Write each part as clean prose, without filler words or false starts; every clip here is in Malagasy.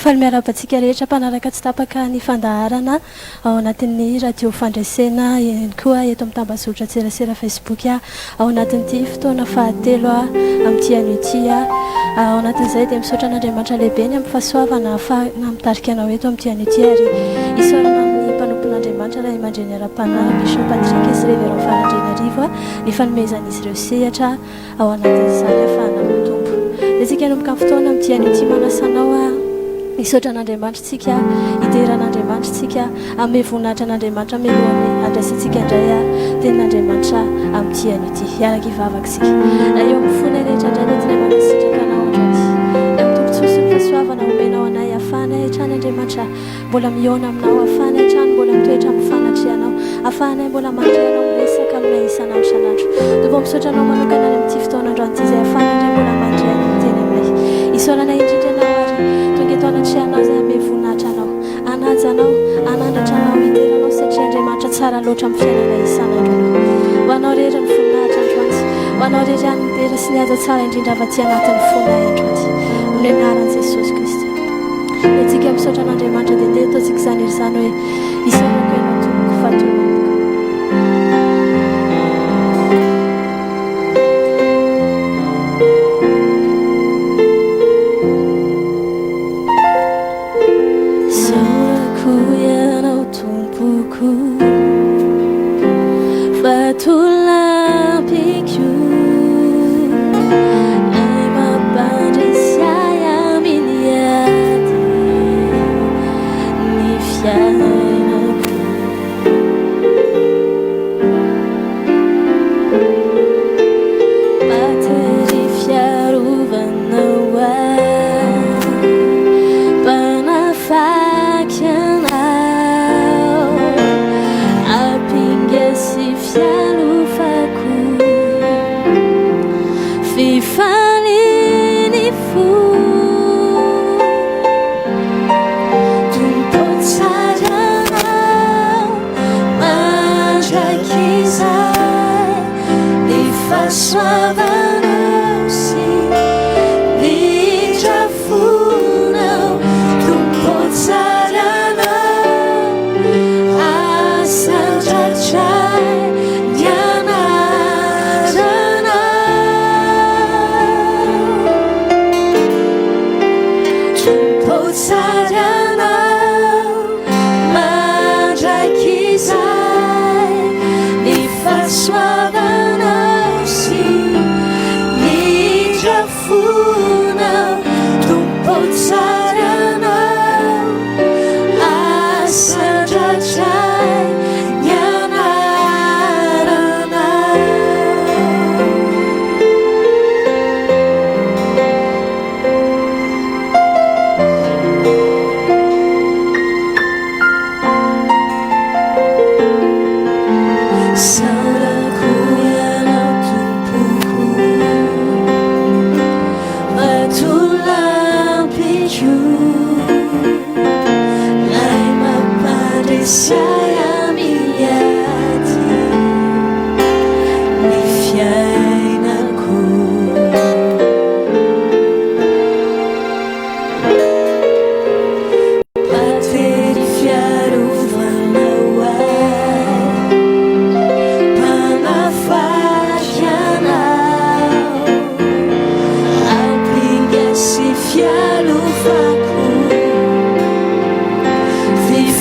Mifaly miarabantsika rehetra mpanaraka tsy tapaka ny fandaharana ao anatin'ny radio fandresena ihany koa eto amin'ny tambazotra tserasera Facebook ao anatin'ity fotoana fahatelo amin'ity an'ity ao anatin'izay dia misaotra an'Andriamanitra lehibe ny amin'ny fahasoavana mitarika anao eto amin'ity an'ity ary isaorana amin'ny mpanompon'Andriamanitra raha mandreny ara-panahy Bishop Patrick sy Révérend Fahandrenarivo ny fanomezan'izy ireo sehatra ao anatin'izany ahafahana mitombo. Dia tsika nomboka amin'ny fotoana amin'ity an'ity manasanao misaotra an'Andriamanitra tsika hideran'Andriamanitra tsika amin'ny voninahitra an'Andriamanitra melohany andraisintsika indray tenin'Andriamanitra amin'ity an'ity hiaraka hivavaka sika eo amin'ny fona rehetra indray nentina manasitraka anao androany dia mitombontsoa ny fahasoavana omenao anay ahafahana hitrany Andriamanitra mbola mihaona aminao ahafahana hitrany mbola mitoetra amin'ny fanatrehanao ahafahana mbola mandrehanao miresaka aminay isanandro isanandro dia mbo misaotra anao manokana any amin'ity fotoana androany ity izay ahafahana indray mbola mandrehanao miteny aminay isaorana indrindranao ary tonga eto anatrehanao izay ame voninahitra anao anajanao anandratra anao hideranao satria Andriamanitra tsara loatra amin'ny fiainana isanandro anao ho anao rery ny voninahitra androany ho anao rery any midera sy ny aza tsara indrindra avaty anatin'ny fonay androany amin'ny anaran'i Jesosy Kristy dia tsika misaotra an'Andriamanitra dia ndeha ataontsika izany ery izany hoe isaorako ianao tompoko Fotoambavaka.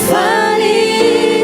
Fali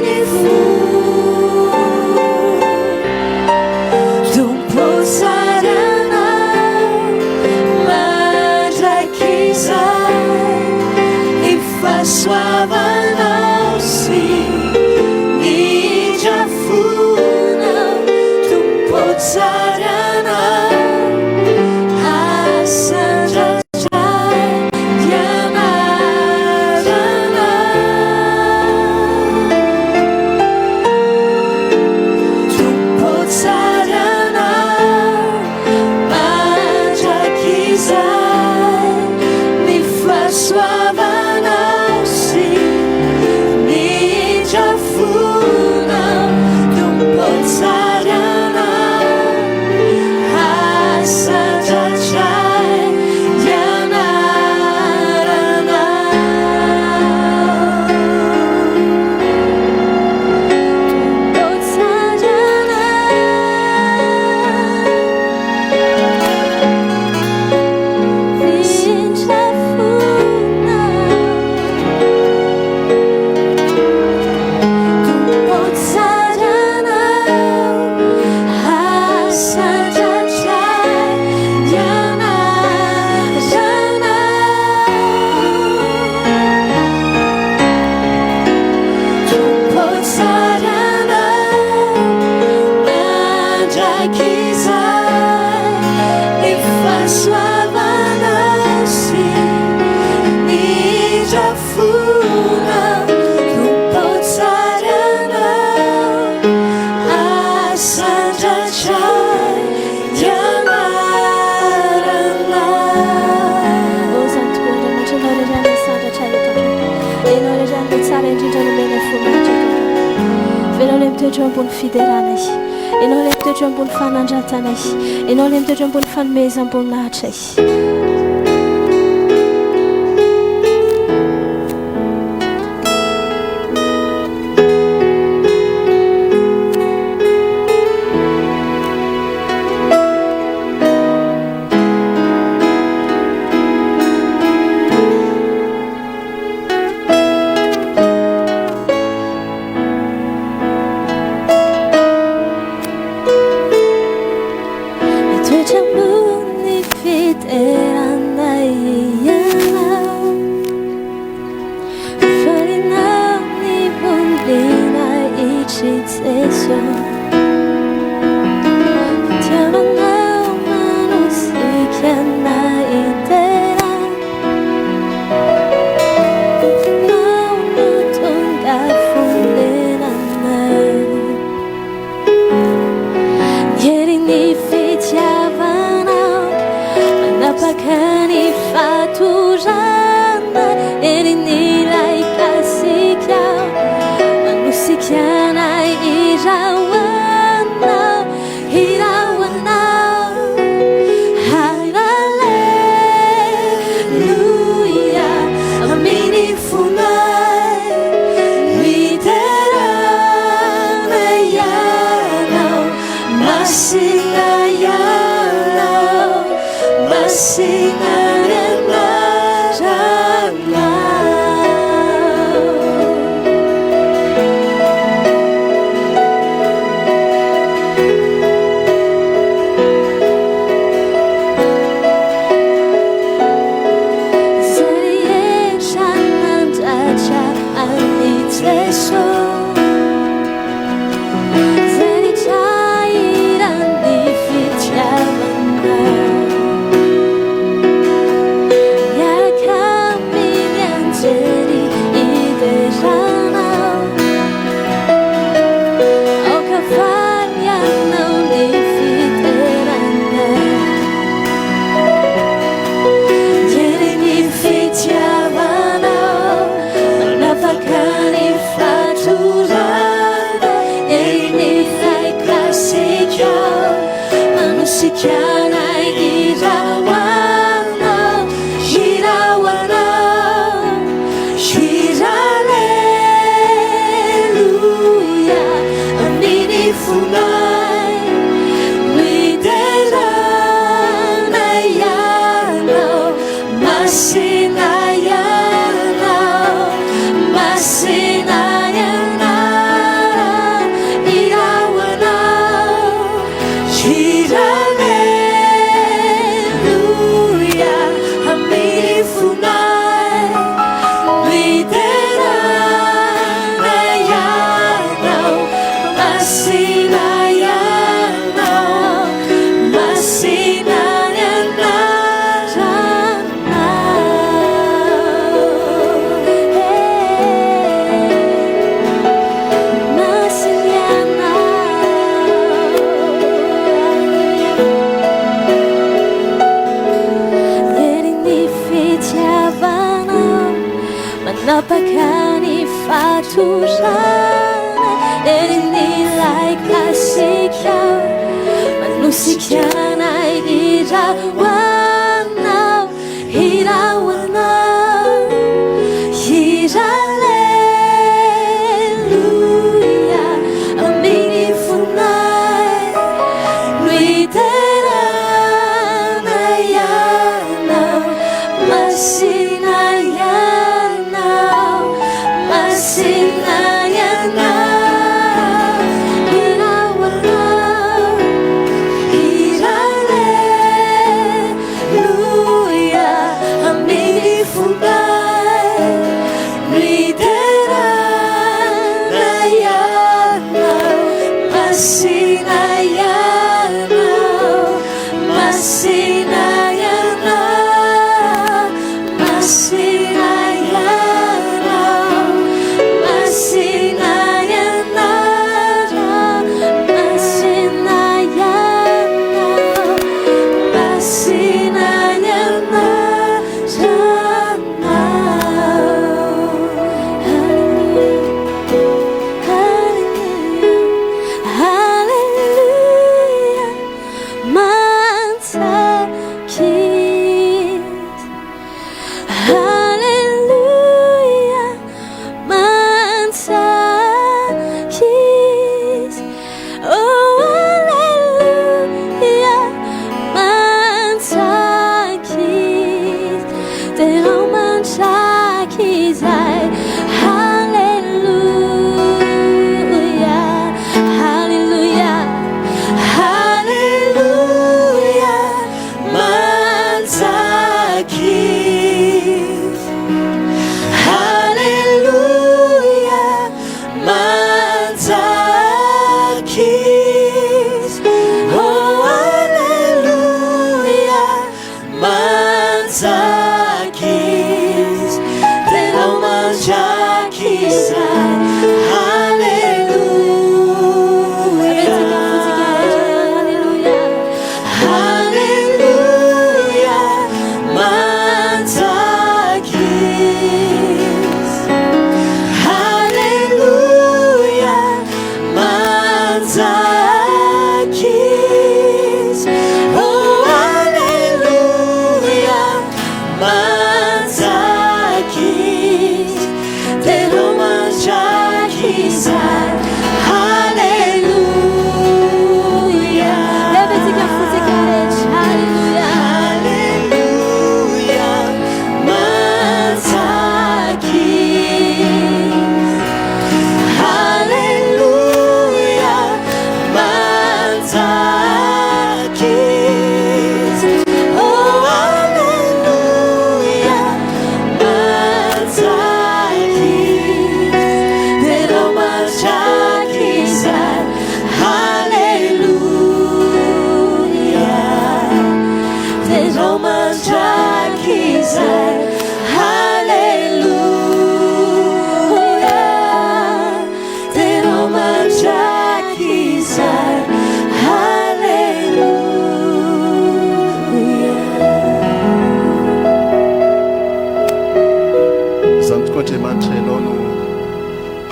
Mitoetra ambony fiderana izy, ianao le mitoetra ambony fanandratana izy, ianao le mitoetra ambony fanomeza ambony lahatra izy.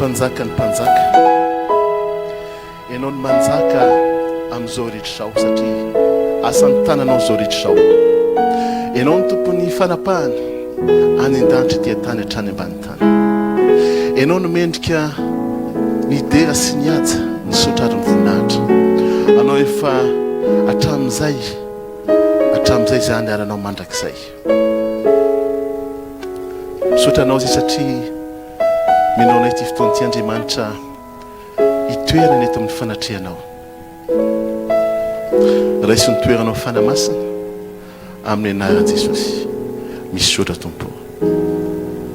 Mpanjaka ny mpanjaka ianao ny manjaka amin'izao rehetra zao satria asan'ny tananao zao rehetra zao ianao ny tompony fanapahana any an-danitra tia tany hatrany ambany tany ianao no mendrika ny dera sy ny aja ny sotrary ny voninahitra anao efa hatramin'izay zany aranao mandrakizay misotranao zay satria minao nay ty fotoana ty Andriamanitra itoerana eto amin'ny fanatrehanao raisy ny toeranao fanamasina amin'ny anaran'i Jesosy misaotra tompo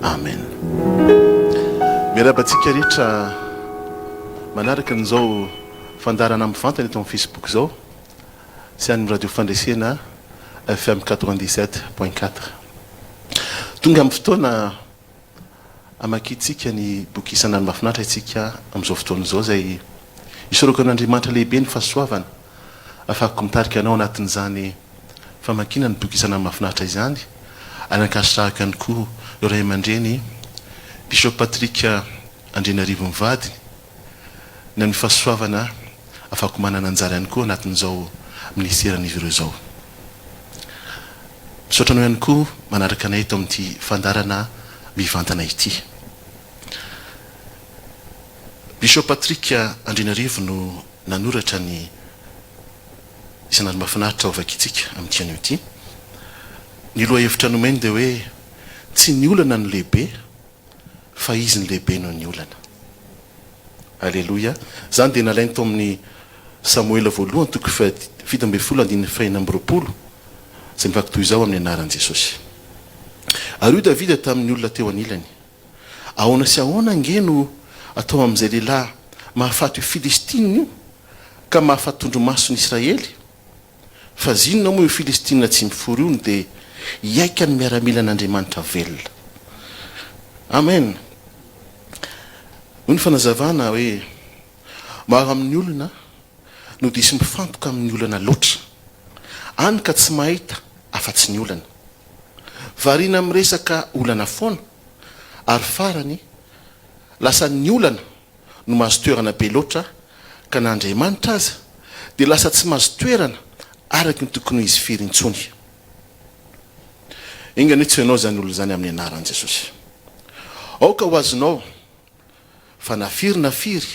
amen. Miarabantsika rehetra manaraka n'izao fandarana mivantana eto amin'ny Facebook zao sy any radio fandresena FM 97.4 tonga amin'ny fotoana amakitsika ny boky isan'andro mahafinaritra itsika amin'izao fotoana izao zay isoroko an'Andriamanitra lehibe ny fahasoavana afaka mitarika anao anatin'izany famakina ny boky isan'andro mahafinaritra izany anakasitrahaka ihany koa ireo ray aman-dreny Bishop Patrick Andrinarivo Mivady ny amin'ny fahasoavana afaka manana anjara ihany koa anatin'izao ministeran'izy ireo zao. Misaotranao ihany koa manaraka anay eto amin'ity fandarana mivantana ity. Bishop Patrick Andrinarivo no nanoratra ny isan'andro mahafinaritra ovakitsika amin'ity anio ity. Ny loha hevitra nomeny dia hoe tsy ny olana ny lehibe fa izy ny lehibe no ny olana. Alleluia. Zany dia nalainy tao amin'ny Samuela voalohany toko 7:24 zay mivakitoy izao amin'ny anaran'i Jesosy. Ary io Davida tamin'ny olona teo anilany ahoana sy ahoana ngeno atao amin'izay lehilahy mahafaty io Filistina io ka mahafaty tondromaso ny Israely fa zinona moa io Filistina tsy mifory io dia iaika ny miaramila an'Andriamanitra velona. Amen. Ny fanazavana hoe maro amin'ny olona no disy mifantoka amin'ny olana loatra any ka tsy mahita afa-tsy ny olana variana miresaka olana foana ary farany lasa ny olana no mahazo toerana be loatra ka na Andriamanitra aza dia lasa tsy mahazo toerana araky ny tokony izy firintsony. Ingany tsy ianao zany olona zany amin'ny anaran'i Jesosy. Aoka ho azonao fa nafiry nafiry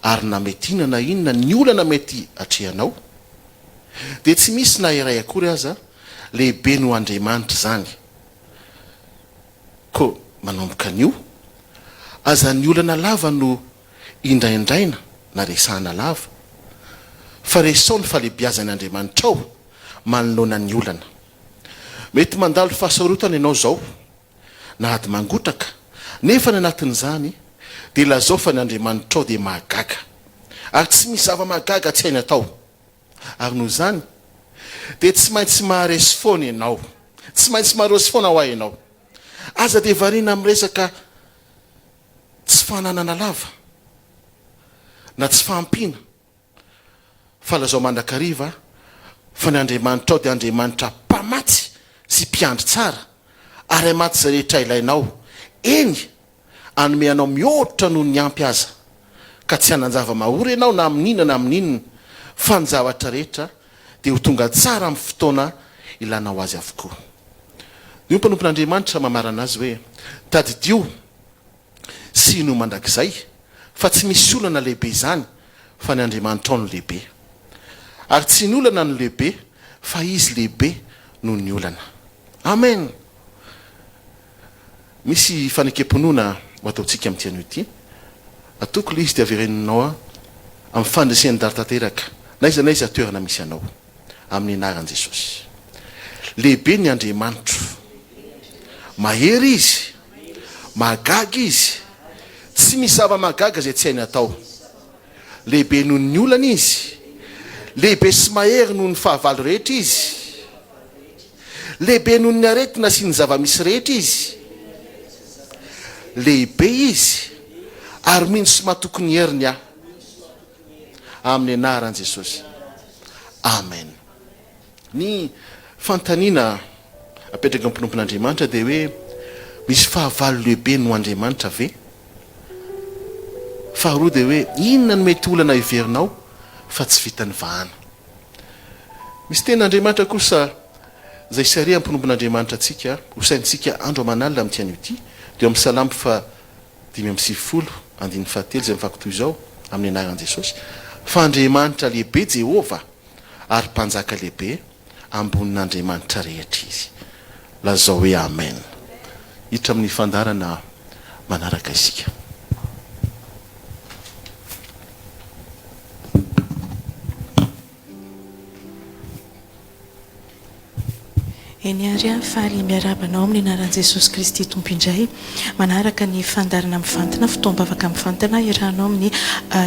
ary nametina na inona ny olana mety atrehanao dia tsy misy na iray akory aza lehibe no Andriamanitra zany. Ko manomboka an'io aza ny olana lava no indraindraina na resahana lava fa resao ny fahalebiazan'Andriamanitra ao manoloana ny olana. Mety mandalo fahasarotana ianao zao na ady mangotraka nefa ny anatin'izany dia lazao fa ny Andriamanitra ao dia mahagaga ary tsy misy zava-mahagaga tsy hainy atao. Ary noho izany dia tsy maintsy maharesy foana ianao, tsy maintsy maharesy foana ho ahy ianao. Aza dia variana amin'ny resaka tsy fananana lava na tsy fampina fa lazao mandrakariva fa ny Andriamanitra ao dia Andriamanitra mpamatsy sy mpiandry tsara ary maty zay rehetra ilainao eny anome anao mihoatra noho ny ampy aza ka tsy hanan-java mahory ianao na amin'inona na amin'inona fa ny zavatra rehetra dia ho tonga tsara amin'ny fotoana ilanao azy avokoa. Io mpanompon'Andriamanitra mamarana azy hoe tadidio sy no mandrakizay fa tsy misy olana lehibe izany fa ny Andriamanitra ao no lehibe ary tsy ny olana no lehibe fa izy lehibe noho ny olana. Amen. Misy fanekemponoana ho ataontsika amin'ity anio ity. Atoko ilay izy dia avereninao amin'ny fandresen'ny dara-tanteraka naiza naiza toerana misy anao amin'ny anaran'i Jesosy. Lehibe ny Andriamanitra, mahery izy, magaga izy, tsy misy zava-magaga izay tsy hainy atao. Lehibe noho ny olana izy, lehibe sy mahery noho ny fahavalo rehetra izy, lehibe noho ny aretina sy ny zava-misy rehetra izy. Lehibe izy ary mino sy mahatoky ny heriny aho amin'ny anaran'i Jesosy. Amen. Ny fantaniana apetraka amin'ny mpanompon'Andriamanitra dia hoe misy fahavalo lehibe no Andriamanitra ve? Faharoa dia hoe inona no mety olana iverinao fa tsy vitany vahana. Misy ten'Andriamanitra kosa izay sary amin'ny mpanompon'Andriamanitra antsika hosaintsika andro aman'alina amin'ity anio ity dia amin'ny Salamo 5:7 andiny fahatelo izay mifankitoy izao amin'ny anaran'i Jesosy. Fa Andriamanitra lehibe Jehova ary mpanjaka lehibe ambonin'Andriamanitra rehetra izy. Lazao hoe amen. Hiditra amin'ny fandarana manaraka isika. Eny ary faly miarabanao amin'ny anaran'i Jesosy Kristy Tompo indray manaraka ny fandarana mifantana fotoambavaka mifantana irahanao amin'ny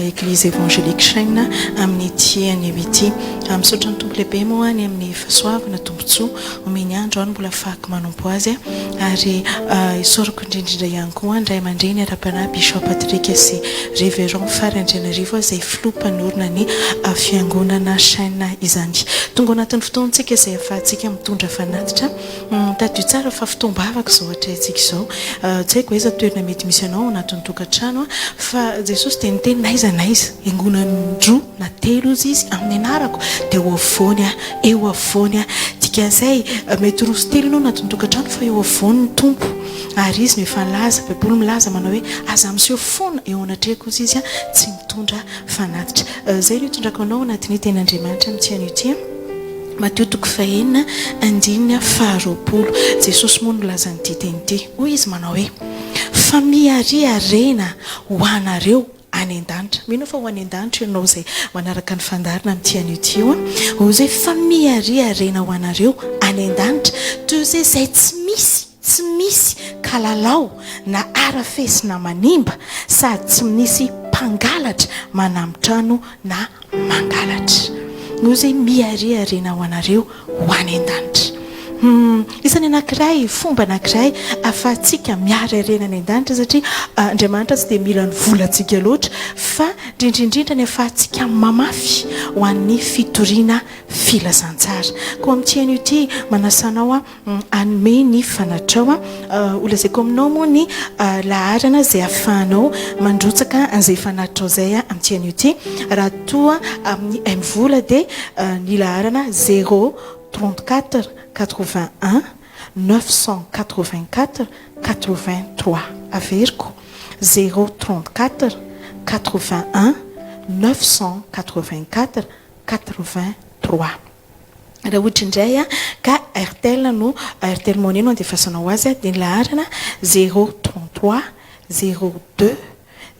Église évangélique Chaîne amin'ny tiany ity misaotra ny tompo lehibe moa ny amin'ny fahasoavana tompontsoa omeny andro any mbola fahaky manompo azy ary isoroko indrindrindra ihany koa indray aman-dreny ara-panahy Bishop Patrick sy Révérend Farandrianarivo izay filompanorona ny fiangonana Chaîne izany. Tonga anatin'ny fotoantsika izay ahafahantsika mitondra fanatitra tadio tsara fa fotoambavaka izao hatrantsika izao tsy haiko aiza toerana mety misy anao anatin'ny tokantrano fa Jesosy dia niteny naiza naiza engonany roa na telo izy amin'ny anarako dia eo avony dikan'izay mety roa sy telo ianao anatin'ny tokantrano fa eo avony ny tompo ary izy mifalaza baiboly milaza manao hoe aza miseho fona eo anatrehako izy tsy mitondra fanatitra. Zay no hitondrako anao anatin'ny ten'Andriamanitra amin'ity anio ity Matthieu 5:20 Jesosy moa nolaza nyity teny ity hoy izy manao hoe fa miariarena ho anareo any an-danitra. Mino fa ho any an-danitra ianao izay manaraka ny fandarina amin'ity anio ity hoy izy fa miariarena ho anareo any an-danitra toy izay tsy misy kalalao na arafesina manimba sady tsy misy mpangalatra manambitrano na mangalatra. Noho izay miariarena ho anareo ho any an-danitra. Isany anankiray fomba anankiray ahafahantsika miariarena any an-danitra satria Andriamanitra tsy dia mila ny volantsika loatra fa indrindrindrindra ny ahafahantsika mamafy ho an'ny fitoriana filazantsara. Koa amin'ity anio ity manasanao anome ny fanatrao olazaiko aminao moa ny laharana izay ahafahanao mandrotsaka an'izay fanatrao izay amin'ity anio ity raha toa amin'ny M-vola dia ny laharana 034 81 984 83 averiko 034 81 984 83. Raha ohatra indray ka Airtel no Airtel Money no andefasanao azy dia ny laharana 033 02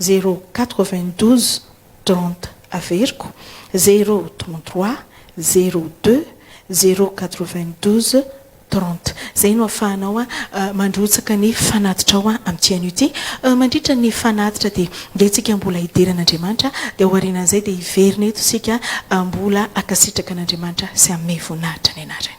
092 30 averiko 033 02 092 30. Zay no ahafahanao mandrotsaka ny fanatitra ao amin'ity anio ity. Mandritra ny fanatitra dia ndehantsika mbola hideran'Andriamanitra dia aorianan'izay dia hiverina eto isika mbola akasitraka an'Andriamanitra sy amin'ny voninahitra ny anarany.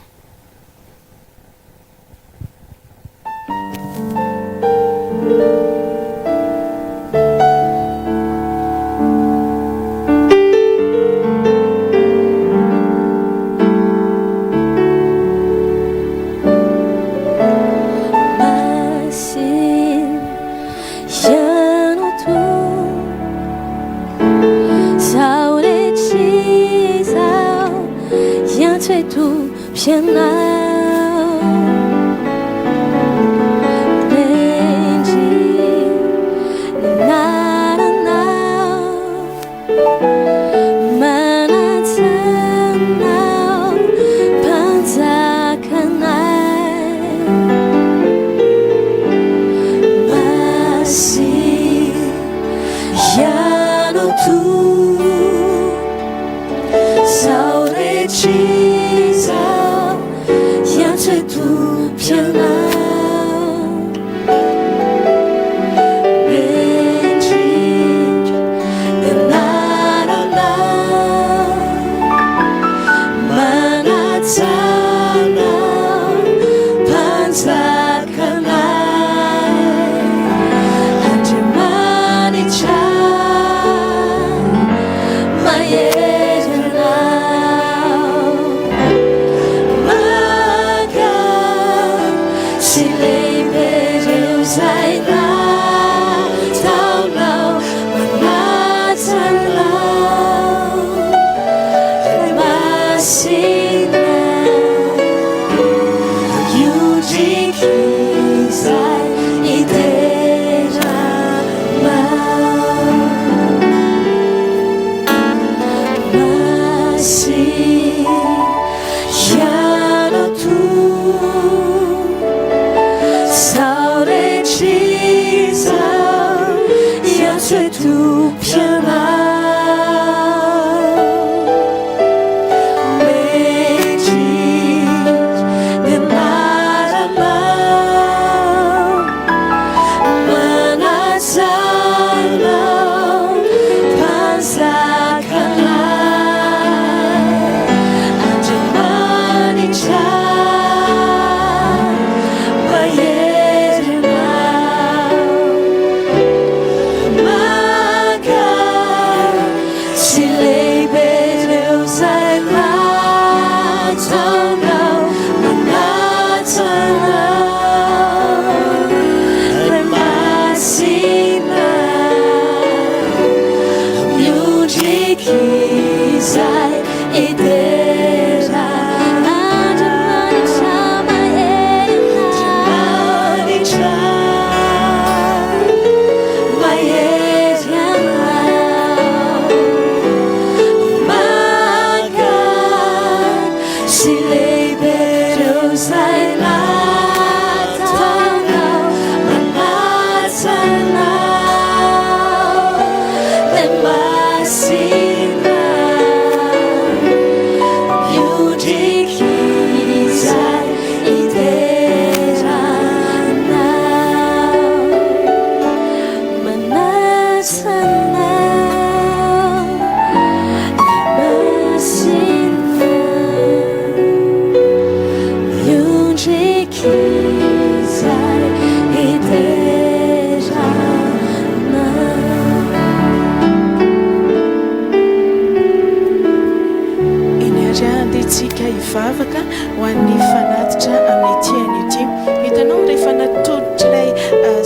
Vavaka ho an'ny fanatitra amin'ny tiany ity. Hitanao rehefa natoditra ilay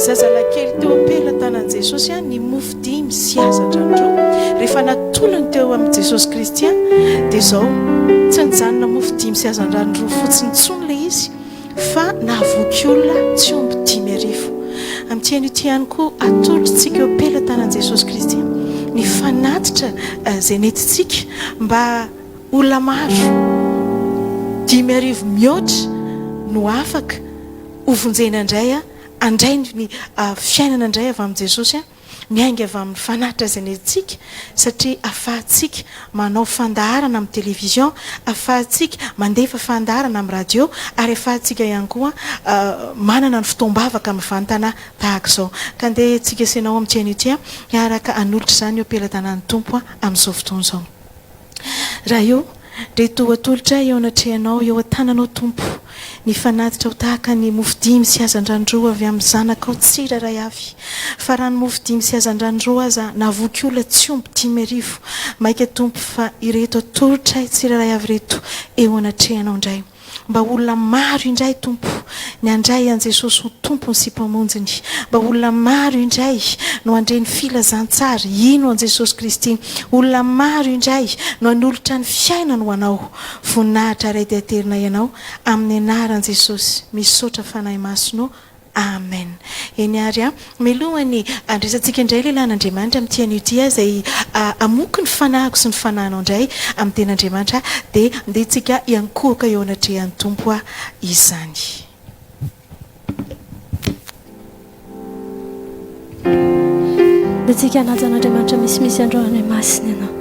zazalakely teo apela tanan' Jesosy ny mofo dimy sy hazan-drandro. Rehefa natolony teo amin'ny Jesosy Kristy dia izao tsy nijanona mofo dimy sy hazan-drandro fotsiny tsony ilay izy fa nahavoky olona tsy omby 10,000. Amin'ny tiany ity ihany koa atolotritsika eo apela tanan' Jesosy Kristy ny fanatitra izay nentintsika mba olona maro 10,000 mihoatra no afaka hovonjena indray andray ny fiainana indray avy amin'ny Jesosy miainga avy amin'ny fanatitra izay nentintsika satria afahantsika manao fandaharana amin'ny televizion, afahantsika mandefa fandaharana amin'ny radio ary afahantsika ihany koa manana ny fotoambavaka amin'ny vantana tahaka izao. Ka andeha tsika ianao amin'ny tiany ity hiaraka hanolotra izany eo am-pelantanan'ny Tompo amin'izao fotoana izao. Raha io reto atolotra eo anatrehanao eo an-tananao Tompo ny fanatitra ho tahaka ny mofo dimy sy hazan-drandro avy amin'ny zanakao tsiraray avy. Fa raha ny mofo dimy sy hazan-drandro aza nahavoky olona tsy omby 10,000 maika Tompo fa ireto atolotra tsiraray avy reto eo anatrehanao indray. mba olona maro indray tompo ny andray an Jesosy ho tompony sy mpamonjiny, mba olona maro indray no andreny filazantsara ino an Jesosy Kristy, olona maro indray no anolotra ny fiainana ho anao, voninahitra ray dia aterina ianao amin'ny anaran Jesosy, misaotra fanahy masonao. Amen. Eny ary melohany andresantsika indray lehilahin'Andriamanitra amin'ny tian'ity izay amoky ny fanahiko sy ny fanahinao indray amin'ny ten'Andriamanitra dia andehantsika hiankohoka eo anatrehan'ny Tompo izany. Dia tsika hanaja an'Andriamanitra misimisy androany masiny ianao.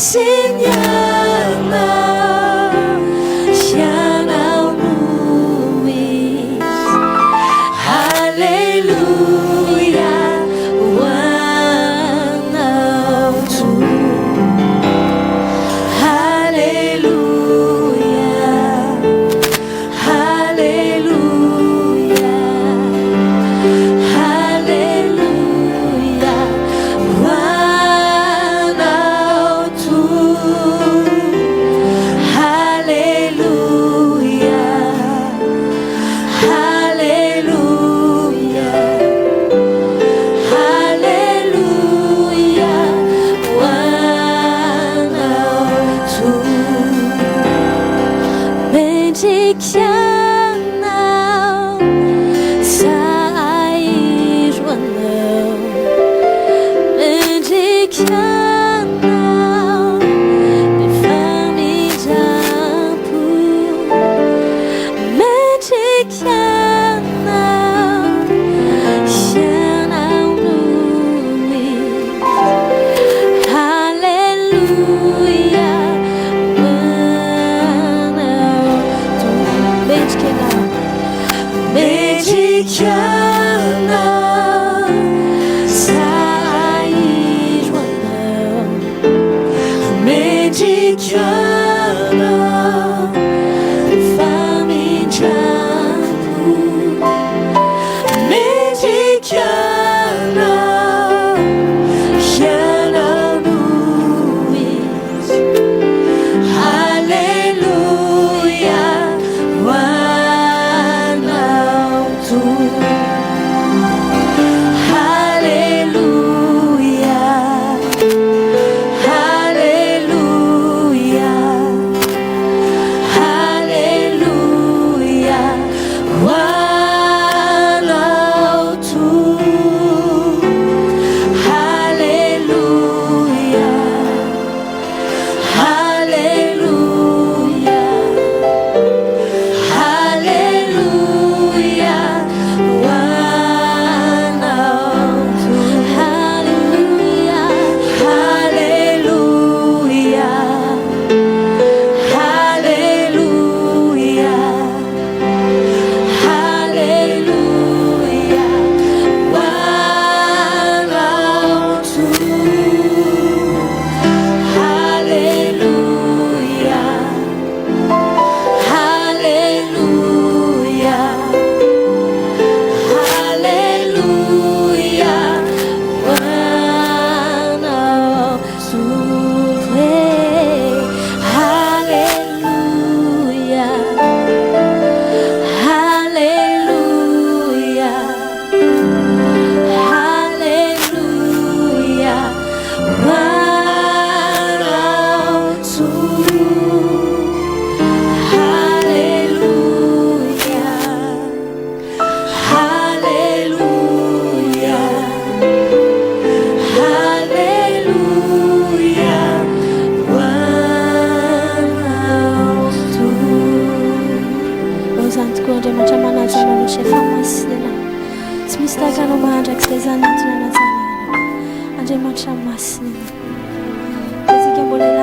Hallelujah.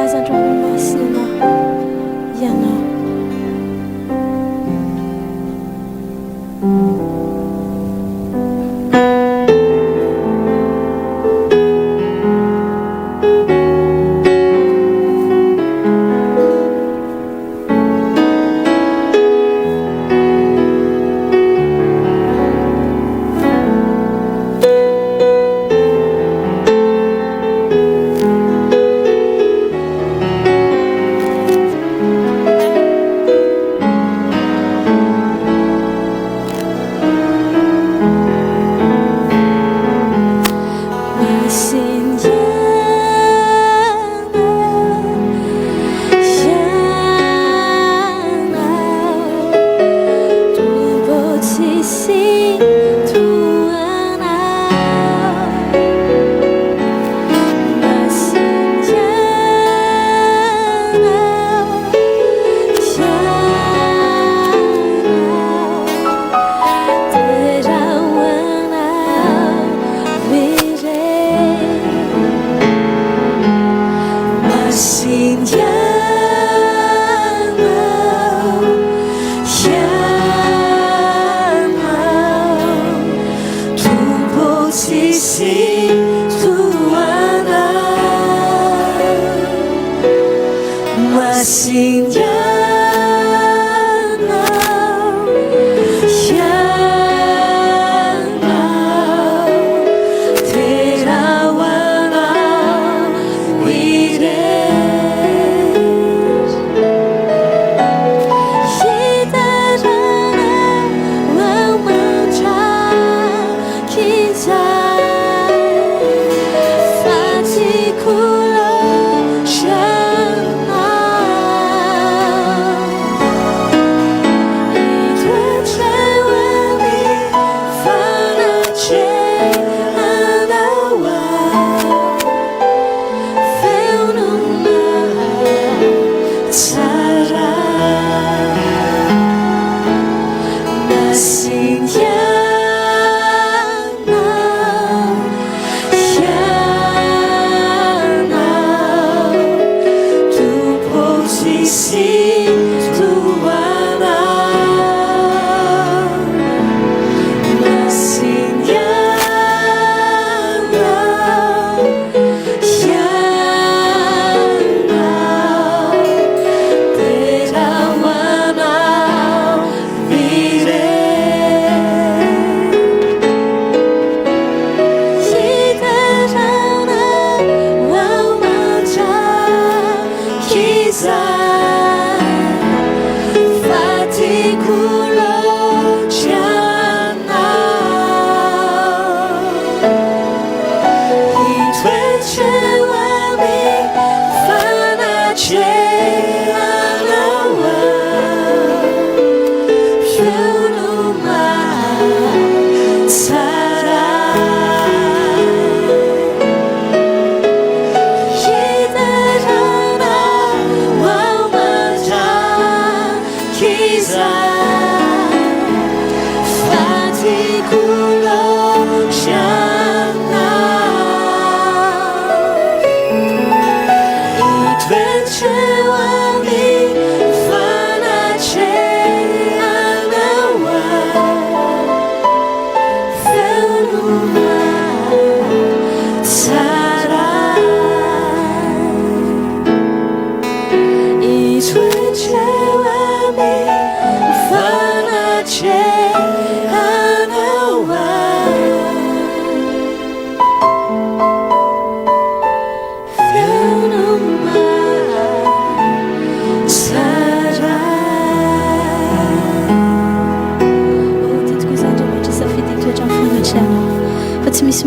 fahazan-dranomasina ianao.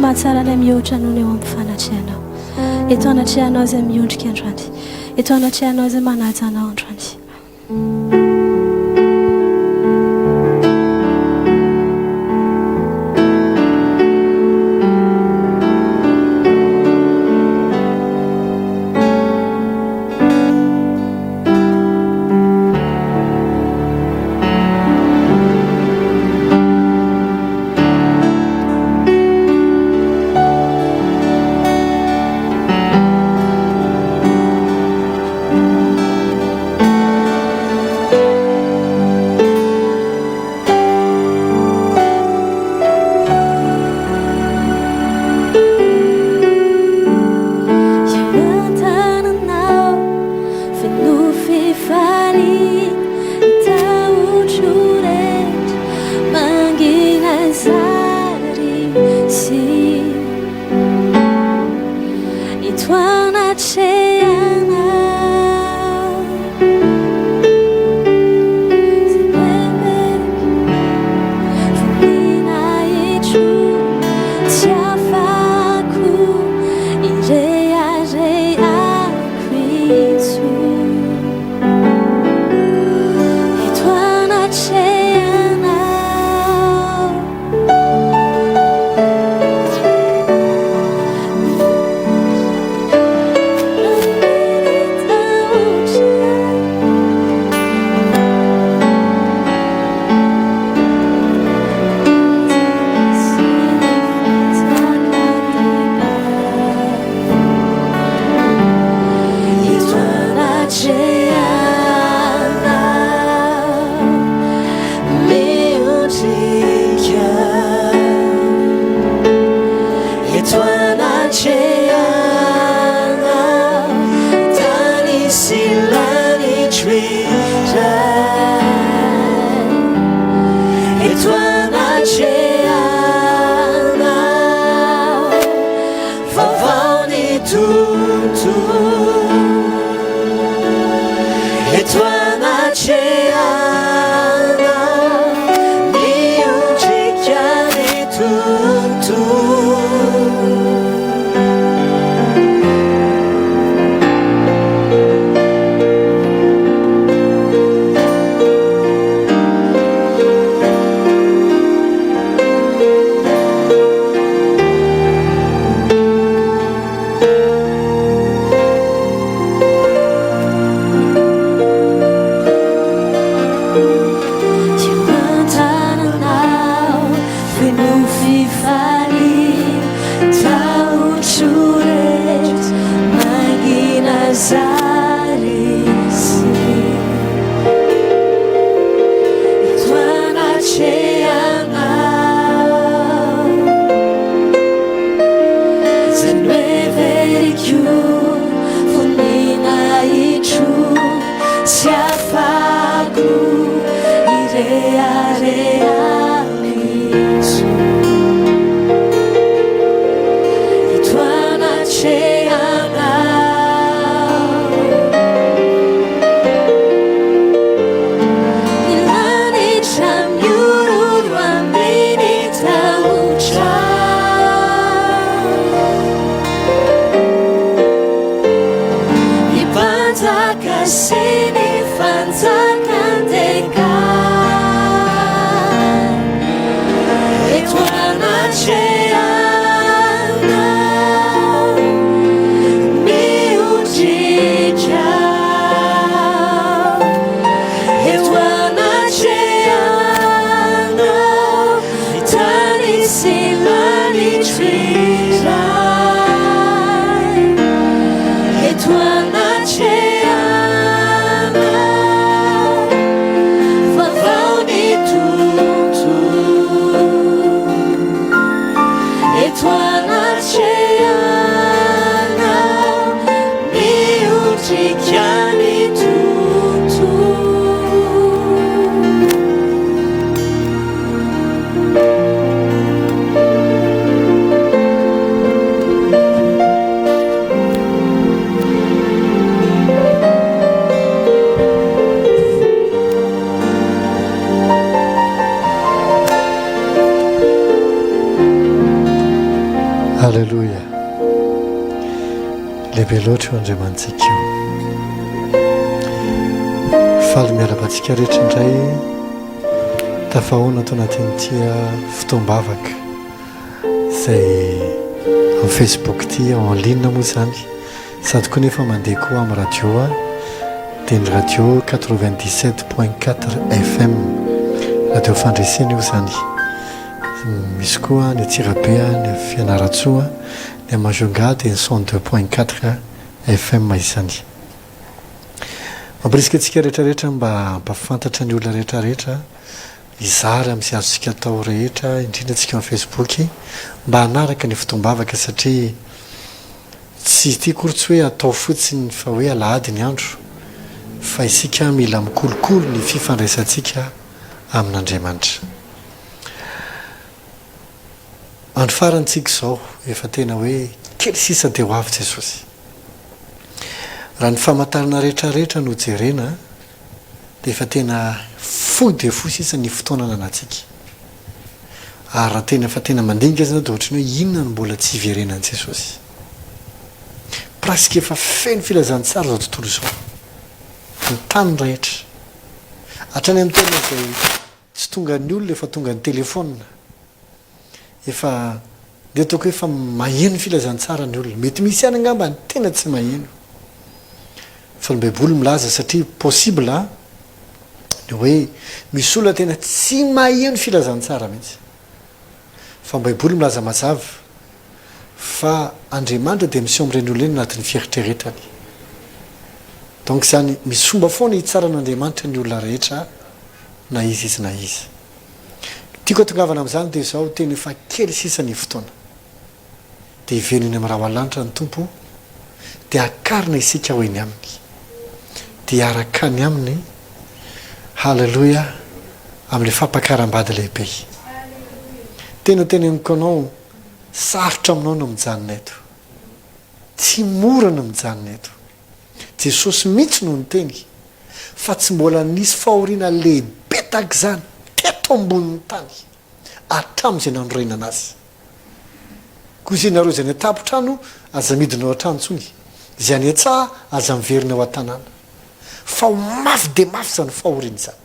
Mahatsara ilay mihoatra noho eo amin'ny fanatrianao. Eto anatrianao izay miondrika androany. Eto anatrianao izay manaja anao androany. Alleluia. Lehibe loatra io andriamantsika io. Faly miarabantsika rehetra indray tafahoana tao anatin'tia fotoambavaka izay amin'ny Facebook ty en ligne moa zany sady koa nefa mandeha koa amin'ny radio dia ny radio 97.4 FM radio fandresena io zany. Misy koa ny Tsirabe, ny Fianaratsoa, ny Majunga dia ny 102.4 FM izany. Mampirisika antsika rehetrarehetra mba mpafantatra ny olona rehetrarehetra izary amin'izay azontsika atao rehetra indrindra antsika amin'ny Facebook mba hanaraka ny fotoambavaka satria tsy tiako tsy hoe atao fotsiny fa hoe alahady ny andro fa isika mila mikolokolo ny fifandraisantsika amin'Andriamanitra. Andro farantsika izao efa tena hoe kely sisa dia ho avy Jesosy. Raha ny famantarana rehetrarehetra no jerena dia efa tena fohy dia fohy sisa ny fotoana anantsika. Ary raha tena efa tena mandinika azy dia ohatran'ny hoe inona no mbola tsy iverenan'i Jesosy. Presque efa feno filazantsara izao tontolo izao. Ny tany rehetra. Hatrany amin'ny tena izay tsy tonga ny olona efa tonga ny telefona. Efa dia ataoko efa maheno filazantsara ny olona. Mety misy ihany angamba ny tena tsy maheno. Fa ny Baiboly milaza satria possible ny hoe misy olona tena tsy maheno filazantsara mihitsy. Fa ny Baiboly milaza mazava fa Andriamanitra dia miseho amin'ireny olona eny anatin'ny fieritreretany. Donc zany misy fomba foana hitsaran'Andriamanitra ny olona rehetra na izy na izy. Tiako atongavana amin'izany dia izao tena efa kely sisa ny fotoana. Dia hiveniny amin'ny raha lanitra ny tompo dia akarina isika ho eny aminy. dia araka ny aminy halleloia amin'ilay fampakaram-bady lehibe tena teny amiko anao sarotra aminao no mijanona eto tsy morana mijanona eto jesosy mihitsy no ny teny fa tsy mbola nisy fahoriana lehibe tahaka izany teto ambonin'ny tany atram'izay nandorena anazy koa izay nareo izay ny atapo-trano aza midinao an-trano tsony izay any an-tsaha aza miverina ao an-tanàna fa ho mafy de mafy zany fahoriana izany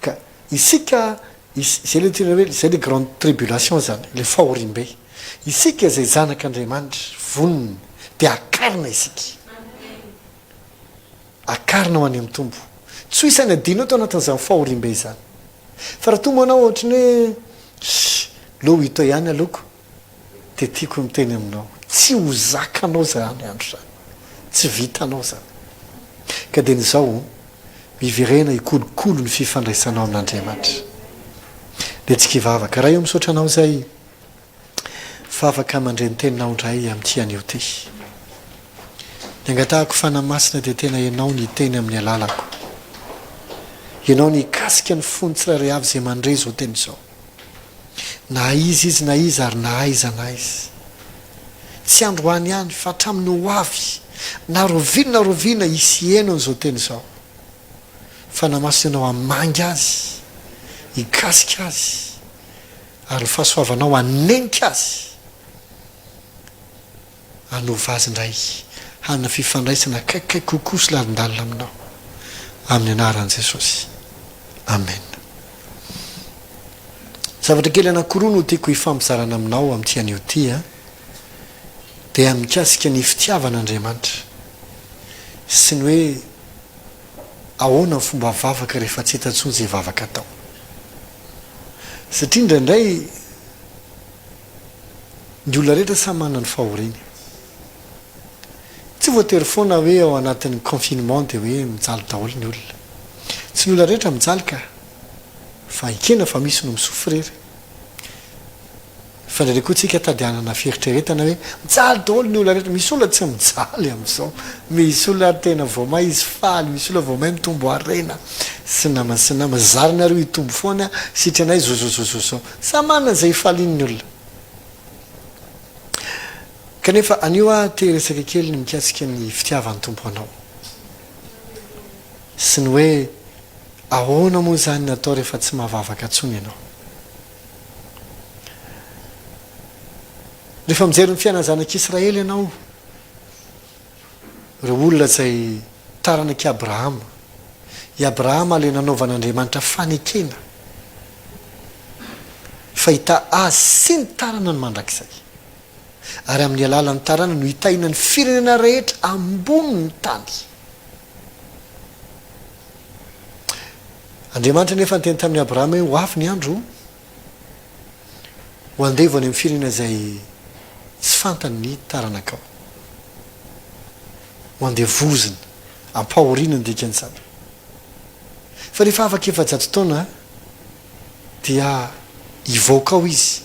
ka isika zay le tena hoe zay le grande tribulation zany le fahorim-be isika zay zanak'Andriamanitra voniny de akarina isika akarina ho any amin'ny tombo tsy ho isany adinao tao anatin'izany fahorim-be zany fa raha tombo anao ohatra ny hoe leo hito ihany aloko de tiako miteny aminao tsy ho zakanao zany andro zany tsy vitanao zany ka de n'izao miverena ikolokolo ny fifandraisanao amin'Andriamanitra de tsika hivavaka raha io misaotra anao zay fa afaka mandre ny teninao indray amin'ity anio ty ny angatahako fanamasina de tena ianao ny teny amin'ny alalako ianao ny ikasika ny fony tsirairay avy zay mandre zao teny zao na izy na izy ary na aiza na izy tsy androany ihany fa hatramin'ny ho avy na rovinona isy enony zao teny zao fanamasina ianao amangy azy ikasika azy ary ny fahasoavanao anenika azy anova azy indray hanina fifandraisana kaikaiky kokoa sy lalindalina aminao amin'ny anaran'i Jesosy amen zavatra kely anankiroa no tiako hifampizarana aminao amin'ity anio ty dia mikasika ny fitiavan'Andriamanitra sy ny hoe ahoana ny fomba vavaka rehefa tsy hitantsony zay vavaka atao satria indraindray ny olona rehetra samy manana ny fahoriany tsy voatery foana hoe ao anatin'ny confinement de hoe mijaly daholo ny olona tsy ny olona rehetra mijaly ka fa ikena fa misy no misofriry fa ndraindray koa tsika tadianana fieritreretana hoe mijaly daholo ny olona rehetra misy olona tsy mijaly amin'izao misy olona tena vaomay izy faly misy olona vaomay mitombo arena sy nama zarynareo hitombo foana sitranay zao samy manana zay falin'ny olona kanefa anio te resaka kely ny mikasika ny fitiavan'ny tompo anao sy ny hoe ahoana moa zany natao rehefa tsy mahavavaka atsony ianao rehefa mijery ny fiainana zanak'Israely ianao reo olona zay taranak'i Abrahama i Abrahama le nanaovan'Andriamanitra fanekena fahita azy sy ny tarana ny mandrakizay ary amin'ny alalan'ny tarana no hitaina ny firenena rehetra ambony ny tany Andriamanitra nefa nyteny tamin'ny Abrahama hoe ho avy ny andro ho andevony amin'ny firenena zay tsy fantany ny taranakao ho andevoziny ampahoriana ny dikan'izany fa rehefa afaka efa-jato taona dia hivoaka ao izy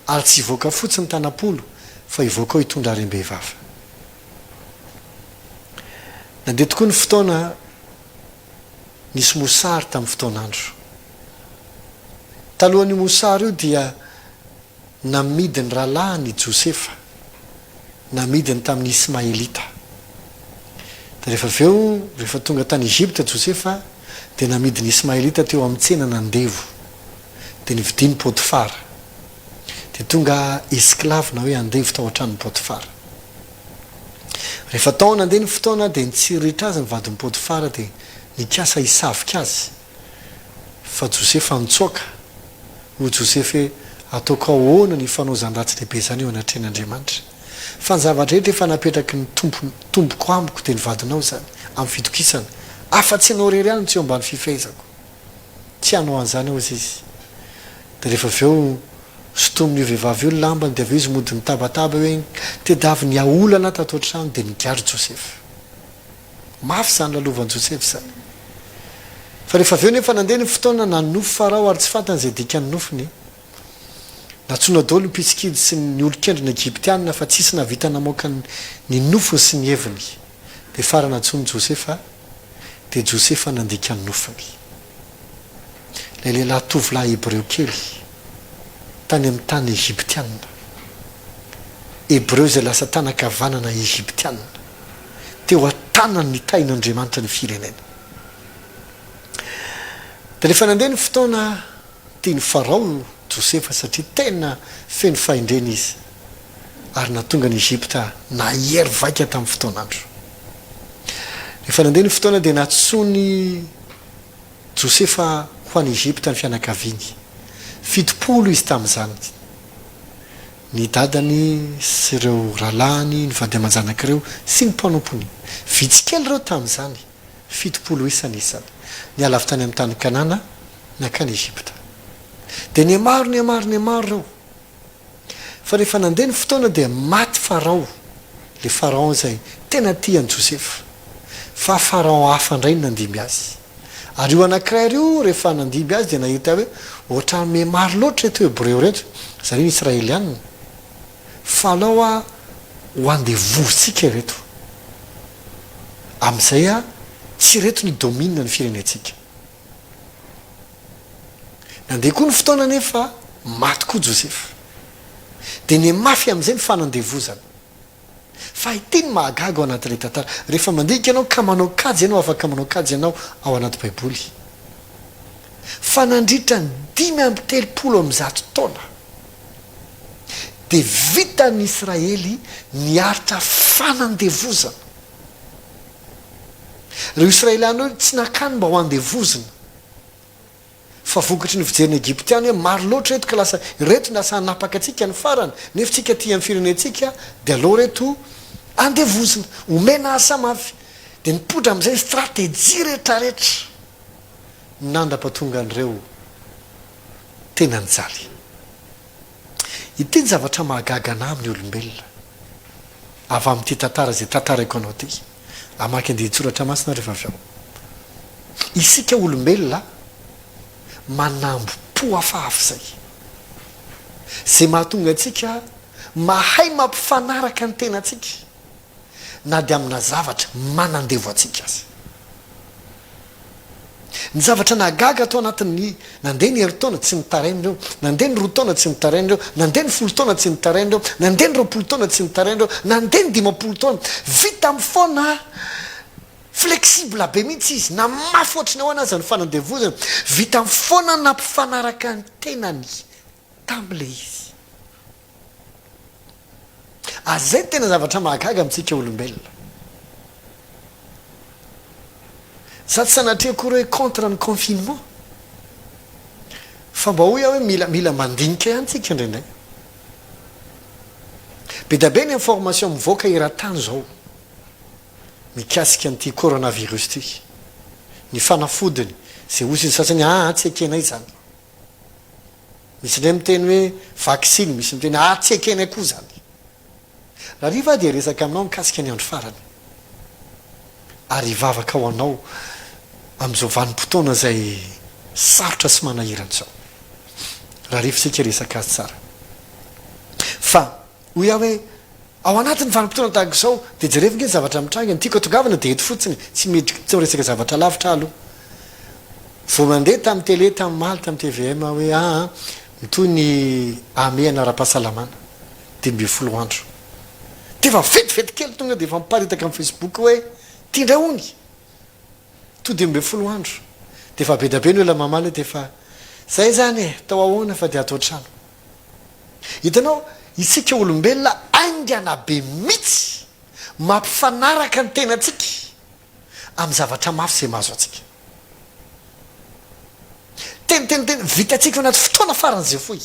ary tsy hivoaka fotsiny tanapolo fa hivoaka ao hitondra harem-behivava nandeha tokoa ny fotoana nisy mosary tamin'ny fotoanandro talohan'io mosary io dia namidiny rahalahy Josefa namidiny tamin'ny Ismaelita da rehefa aveo rehefa tonga tany Egypta Josefa dia namidiny Ismaelita teo amin'ny tsena nandevo dia nividiny Potifara dia tonga esclave na hoe andevo tao an-tranon'ny Potifara rehefa tao nandeha ny fotoana dia nitsiritra azy ny vadin'ny Potifara dia nikasa hisavika azy fa Josefa nitsoaka ho Josefa hoe ataoko ahoana ny fanaozan-dratsy lehibe zany eo anatren'Andriamanitra fa ny zavatra rehetra efa napetraky ny tomboko amiko dia ny vadinao zany amin'ny fitokisana afa-tsy anao rery any tsy eo ambany fifehezako tsy hanao an'izany ao izy dia rehefa aveo sotomin'io vehivavy io ny lambany dia aveo izy mody nitabataba hoe tedavy ny aolana tato an-trano dia nigaro Josefa mafy zany lalovan'i Josefa zany fa rehefa aveo nefa nandeha ny fotoana nanofo Farao ary tsy fantany zay dikany nofony natsona daholo ny mpitsikidy sy ny olon-kendrina Egyptianina fa tsisy navita namoaka ny nofony sy ny heviny dia farana ntsony josefa dia josefa nandika ny nofiny ilay lehilahy tovolahy hebreo kely tany amin'ny tany egyptianina hebreo izay lasa tanakavanana egyptianina teo an-tanany ny tain'Andriamanitra ny firenena. Dia rehefa nandeha ny fotoana tiany farao josefa satria tena feno fahendrena izy ary natonga ny Egypta nahery vaika tamin'ny fotoanandro. Rehefa nandeha ny fotoana dia natsony josefa ho any Egypta ny fianakaviany 70 izy tamin'izany, ny dadany sy ireo ralahany ny vady aman-janak'ireo sy ny mpanompony vitsikely ireo tamin'izany 70 isan'isany ny alavy tany amin'ny tany Kanana nakany Egypta. Dia ny maro ireo fa rehefa nandeha ny fotoana dia maty farao, le farao izay tena tiany josefa fa farao hafa indray nandimby azy ary io anankiray io rehefa nandimby azy dia nahita hoe ohatrany me maro loatra reto hebreo reto zareo israelianina falao a ho andevosika reto amin'izay a tsy reto ny domina ny firenentsika. Nandeha koa ny fotoana nefa maty koa josefa dia ny mafy amin'izay ny fanandevozana fa itiny mahagaga ao anatin'ilay tantara. Rehefa mandika ianao ka manao kajy ianao afaka manao kajy ianao ao anaty baiboly fa nandritra ny 530 taona dia vitan'ny Israely niaritra fanandevozana. Ireo Israelianina tsy nakany mba ho andevozana fa vokatry ny fijeriny Egyptiany hoe maro loatra reto ka lasa reto lasa hanapaka antsika ny farany nefa tsika ty amin'ny firenentsika dia aloha reto andevozana omena asa mafy dia nipotra amin'izay stratégie rehetrarehetra nandra-pahatonga an'ireo tena nijaly. Ity ny zavatra mahagaga ana amin'ny olombelona avy amin'ity tantara izay tantaraiko anao ty amaky andeha hitsoratra masina rehefa avy ao. Isika olombelona manambo-po hafahafa izay mahatonga antsika mahay mampifanaraka ny tenantsika na dia amina zavatra manandevo antsika azy. Ny zavatra nahagaga atao anatin'ny nandeha ny herintaona tsy nitarain'ireo, nandeha ny 2 taona tsy nitarain'ireo, nandeha ny 10 taona tsy nitarain'ireo, nandeha ny 20 taona tsy nitarain'ireo, nandeha ny 50 taona vita amin'ny foana flexible be mihitsy izy na mafy ohatriny ao anazy ny fanandevozana vita amin'ny foana nampifanaraka ny tenany tam'le izy. Azay tena zavatra mahagaga amintsika olombelona. Za tsy sanatria koa hoe contre ny confinement fa mba hoy aho hoe mila mandinika ihany tsika indraindray. Be da be ny information mivoaka eran-tany zao mikasika an'ity coronavirus ty, ny fanafodiny zay osy ny sasany tsy ekenay zany, misy ndray miteny hoe vaccine, misy miteny tsy ekenay koa zany. Raha riva dia resaka aminao mikasika ny andro farany ary vavaka ho anao amin'izao vanim-potoana izay sarotra sy manahiran'izao. Raha riva sika resaka azy tsara fa hoy aho hoe ao anatin'ny vanim-potoana tahaka izao dia jerevy nge zavatra mitranga nytiako atongavana dia eto fotsiny tsy medrika tsy resaka zavatra lavitra aloha. Vao mandeha tamin'ny télé tamin'ny maly tamin'ny TVM hoe mitoy ny ame anara-pahasalamana 12 andro dia efa vetivety kely tonga dia efa miparitaka amin'ny Facebook hoe tiandray hony to 12 andro dia efa be da be ny ola mamaly dia efa zay zany tao ahoana fa dia atao trano. Hitanao isika olombelona aingana be mihitsy mampifanaraka ny tenantsika amin'ny zavatra mafy izay mahazo antsika. Teny vitantsika anaty fotoana faran'izay foy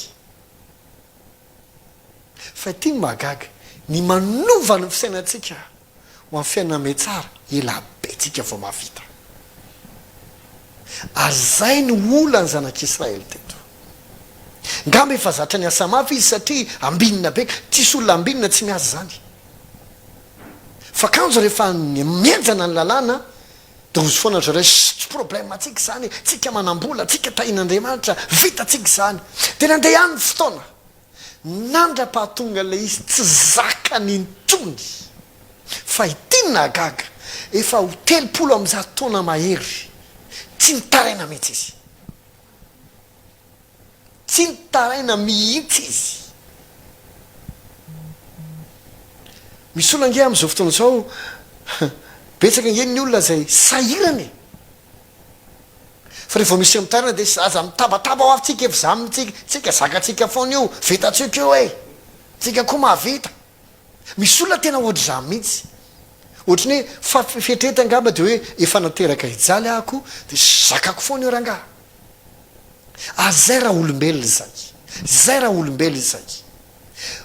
fa ity ny mahagaga ny manova ny fisainantsika ho amin'ny fiainana me tsara ela be tsika vao mahavita. Ary zay ny ola ny zanak'Israely teto. Ngamba efa zatra ny asa mafy izy satria ambinina be, tsisy olona ambinina tsy miasa zany. Fa kanjo rehefa mienjana ny lalàna dia ozy foana zareo tsy problème atsika zany, tsika manambola, tsika tahin'Andriamanitra, vita tsika zany. Dia nandeha ihany ny fotoana nandra-pahatonga ilay izy tsy zaka ny intsony fa ity nahagaga efa ho 30 am'zato taona mahery tsy nitaraina mihitsy izy, tsy nitaraina mihitsy izy. misy olona nge am'izao fotoana zao betsaka nge ny olona zay sahirany fa rehefa misy mitarina de aza mitabataba ho avy tsika efa za tsika zakatsika foana io vitatsika eo e tsika koa mahavita. misy olona tena ohatra za mihitsy, ohatrany hoe fafetreta angamba de hoe efa nateraka hijaly ahako de zakako foana eo rangaha. Zay raha olombelona zay, zay raha olombelona zay.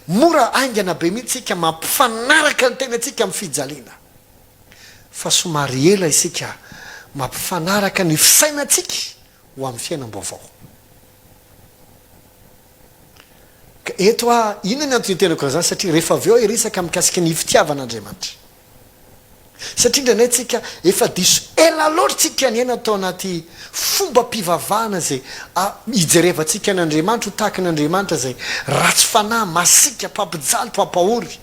Mora aingana be mihitsy tsika mampifanaraka ny tena tsika amin'ny fijaliana, fa somary ela isika mampifanaraka ny fisainatsika ho amin'ny fiainam-baovao. Ka eto inona ny antony tenako zany satria rehefa avy eo iresaka mikasika ny fitiavan'Andriamanitra. Satria indranay tsika efa diso ela loatra tsika ny aina atao anaty fomba mpivavahana zay hijerevantsika an'Andriamanitra ho tahaka an'Andriamanitra zay ratsy fanahy masika mpampijaly mpampahory.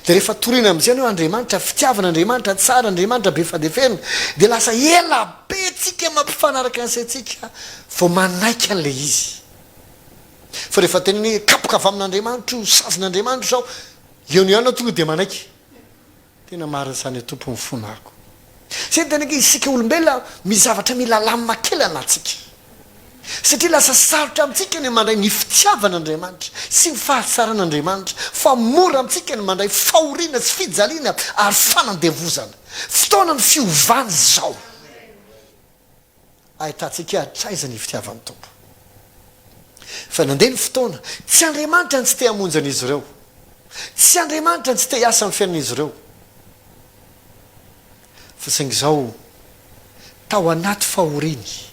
De rehefa torina am'izay anao Andriamanitra fitiavan'Andriamanitra tsara Andriamanitra be fadeferina de lasa ela be tsika mampifanaraka an'saitsika vao manaiky an'le izy. Fa rehefa tena hoe kapoka avy amin'Andriamanitra io sazon'Andriamanitra zao eo ny ano tonga de manaiky tena mariny sany tompo mifonako. Zay tena ke isika olombelona mizavatra mila lamina kely anatsika satria lasa sarotra amintsika ny mandray ny fitiavan'Andriamanitra sy ny fahatsara'Andriamanitra, fa mora amintsika ny mandray fahoriana sy fijaliana ary fanandevozana. Fotoana ny fiovany zao ahitantsika atraiza ny fitiavan'ny tompo. Fa nandeha ny fotoana tsy Andriamanitra ny tsy te hamonjan'izy ireo, tsy Andriamanitra ny tsy te hiasa amin'ny fiainan'izy ireo, fa saingy zao tao anaty fahoriny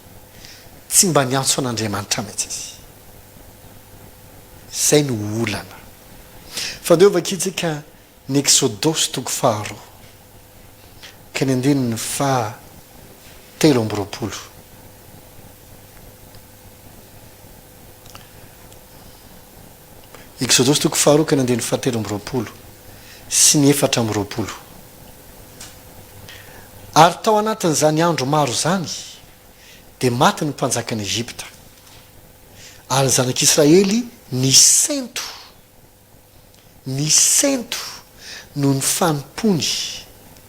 tsy mba niantso an'Andriamanitra mihitsy izy. Zay no olana. Fandeo vakitsika ny Exodosy toko 10 ka ny andininy 7:20. Exodosy toko 10 ka ny andininy 7:20 sy ny 4:20. Ary tao anatin'izany andro maro zany de maty ny mpanjakany Egypta, ary ny zanak'Israely ny sento no ny fanompony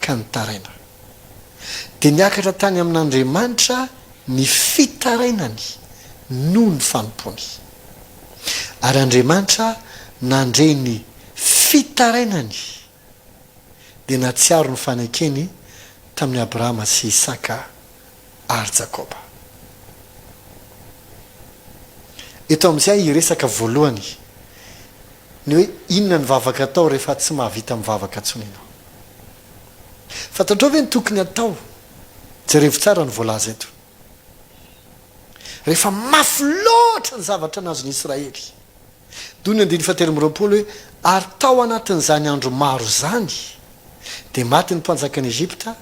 ka nitaraina. De niakatra tany amin'Andriamanitra ny fitarainany noho ny fanompony, ary Andriamanitra nandre ny fitarainany de natsiaro ny fanekeny tamin'ny Abrahama sy Isaka ary Jakoba. Eto amin'izay iresaka voalohany ny hoe inona ny vavaka atao rehefa tsy mahavita mivavaka tsony ianao. Fantatrao ve ny tokony atao? Jerevo tsara ny voalaza eto. Rehefa mafy loatra ny zavatra nazon'ny Israely, dony 7:20 hoe ary tao anatin'izany andro maro zany de maty ny mpanjakany Egypta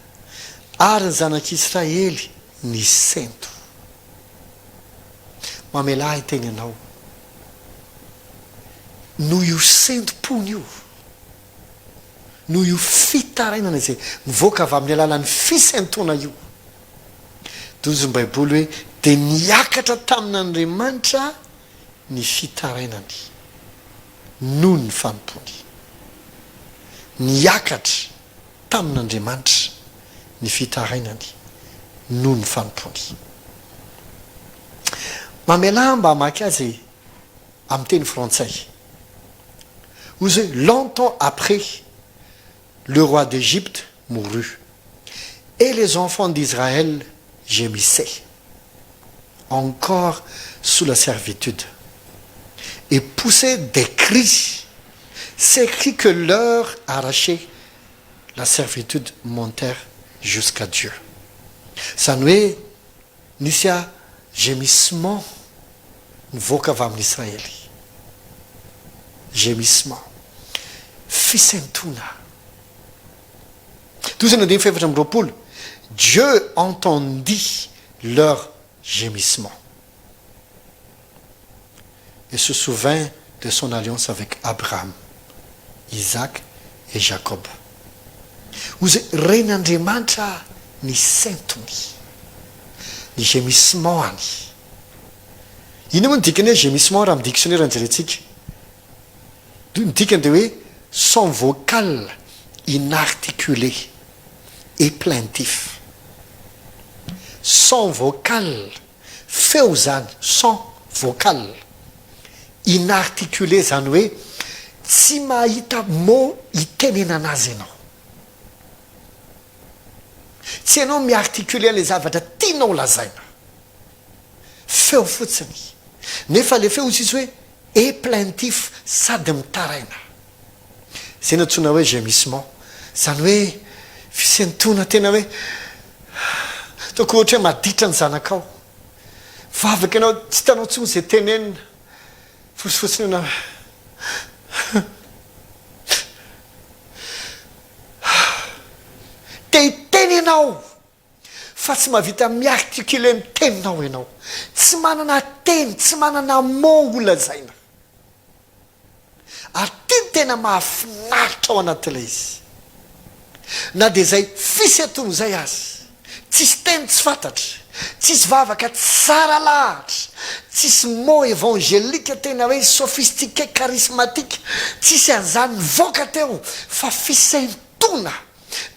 ary ny zanak'Israely ny sento. Mamelahy teny anao noho io sento-pony io, noho io fitarainana izay mivoaka avy amin'ny alalan'ny fisentona io, dozy ny Baiboly hoe de niakatra tamin'Andriamanitra ny fitarainany noho ny fanompony. Niakatra tamin'Andriamanitra ny fitarainany noho ny fanompony. Mamelahy mba hamaky azy amin'ny teny frantsay. Ozy hoe longtemps après le roi d'Égypte mourut et les enfants d'Israël gémissaient encore sous la servitude et poussaient des cris, ces cris que leur arrachait la servitude montèrent jusqu'à Dieu. Ça nous est nisya gémissement nivoaka avy amin'ny Israely. Gémissement, fisentona. Tout ça nous dit Dieu entendit leur gémissement et se souvint de son alliance avec Abraham, Isaac et Jacob. hoy zay ren'Andriamanitra ny saintony ny gémissement any. Ino moa ny dikany hoe gémissement raha amin'ny dictionnaire anjerentsika? Ny dikany dia hoe son vocal inarticulé et plaintif. Son vocal, feo zany, son vocal inarticulé zany hoe tsy mahita mot hitenena anazy ianao. Tsy ianao miarticulé le zavatra tianao lazaina, feo fotsiny. Nefa le feo izy hoe et plaintif, sady mitaraina. Zay natsoina hoe gémissement, zany hoe fisentona tena hoe toko ohatra hoe maditra ny zanakao, vavaka ianao tsy hitanao tsony zay tenenina, fosifotsiny na te hiteny ianao fa tsy mahavita miarticulé ny teninao ianao, tsy manana teny, tsy manana mot ho lazaina. Ary ty tena mahafinaritra ao anatilay izy. Na dia zay fisetony zay azy, tsisy teny tsy fantatra, tsisy vavaka tsara lahatra, tsisy mot évangélika tena hoe sophistiqué charismatique, tsisy an'izany nivoaka teo fa fisentona.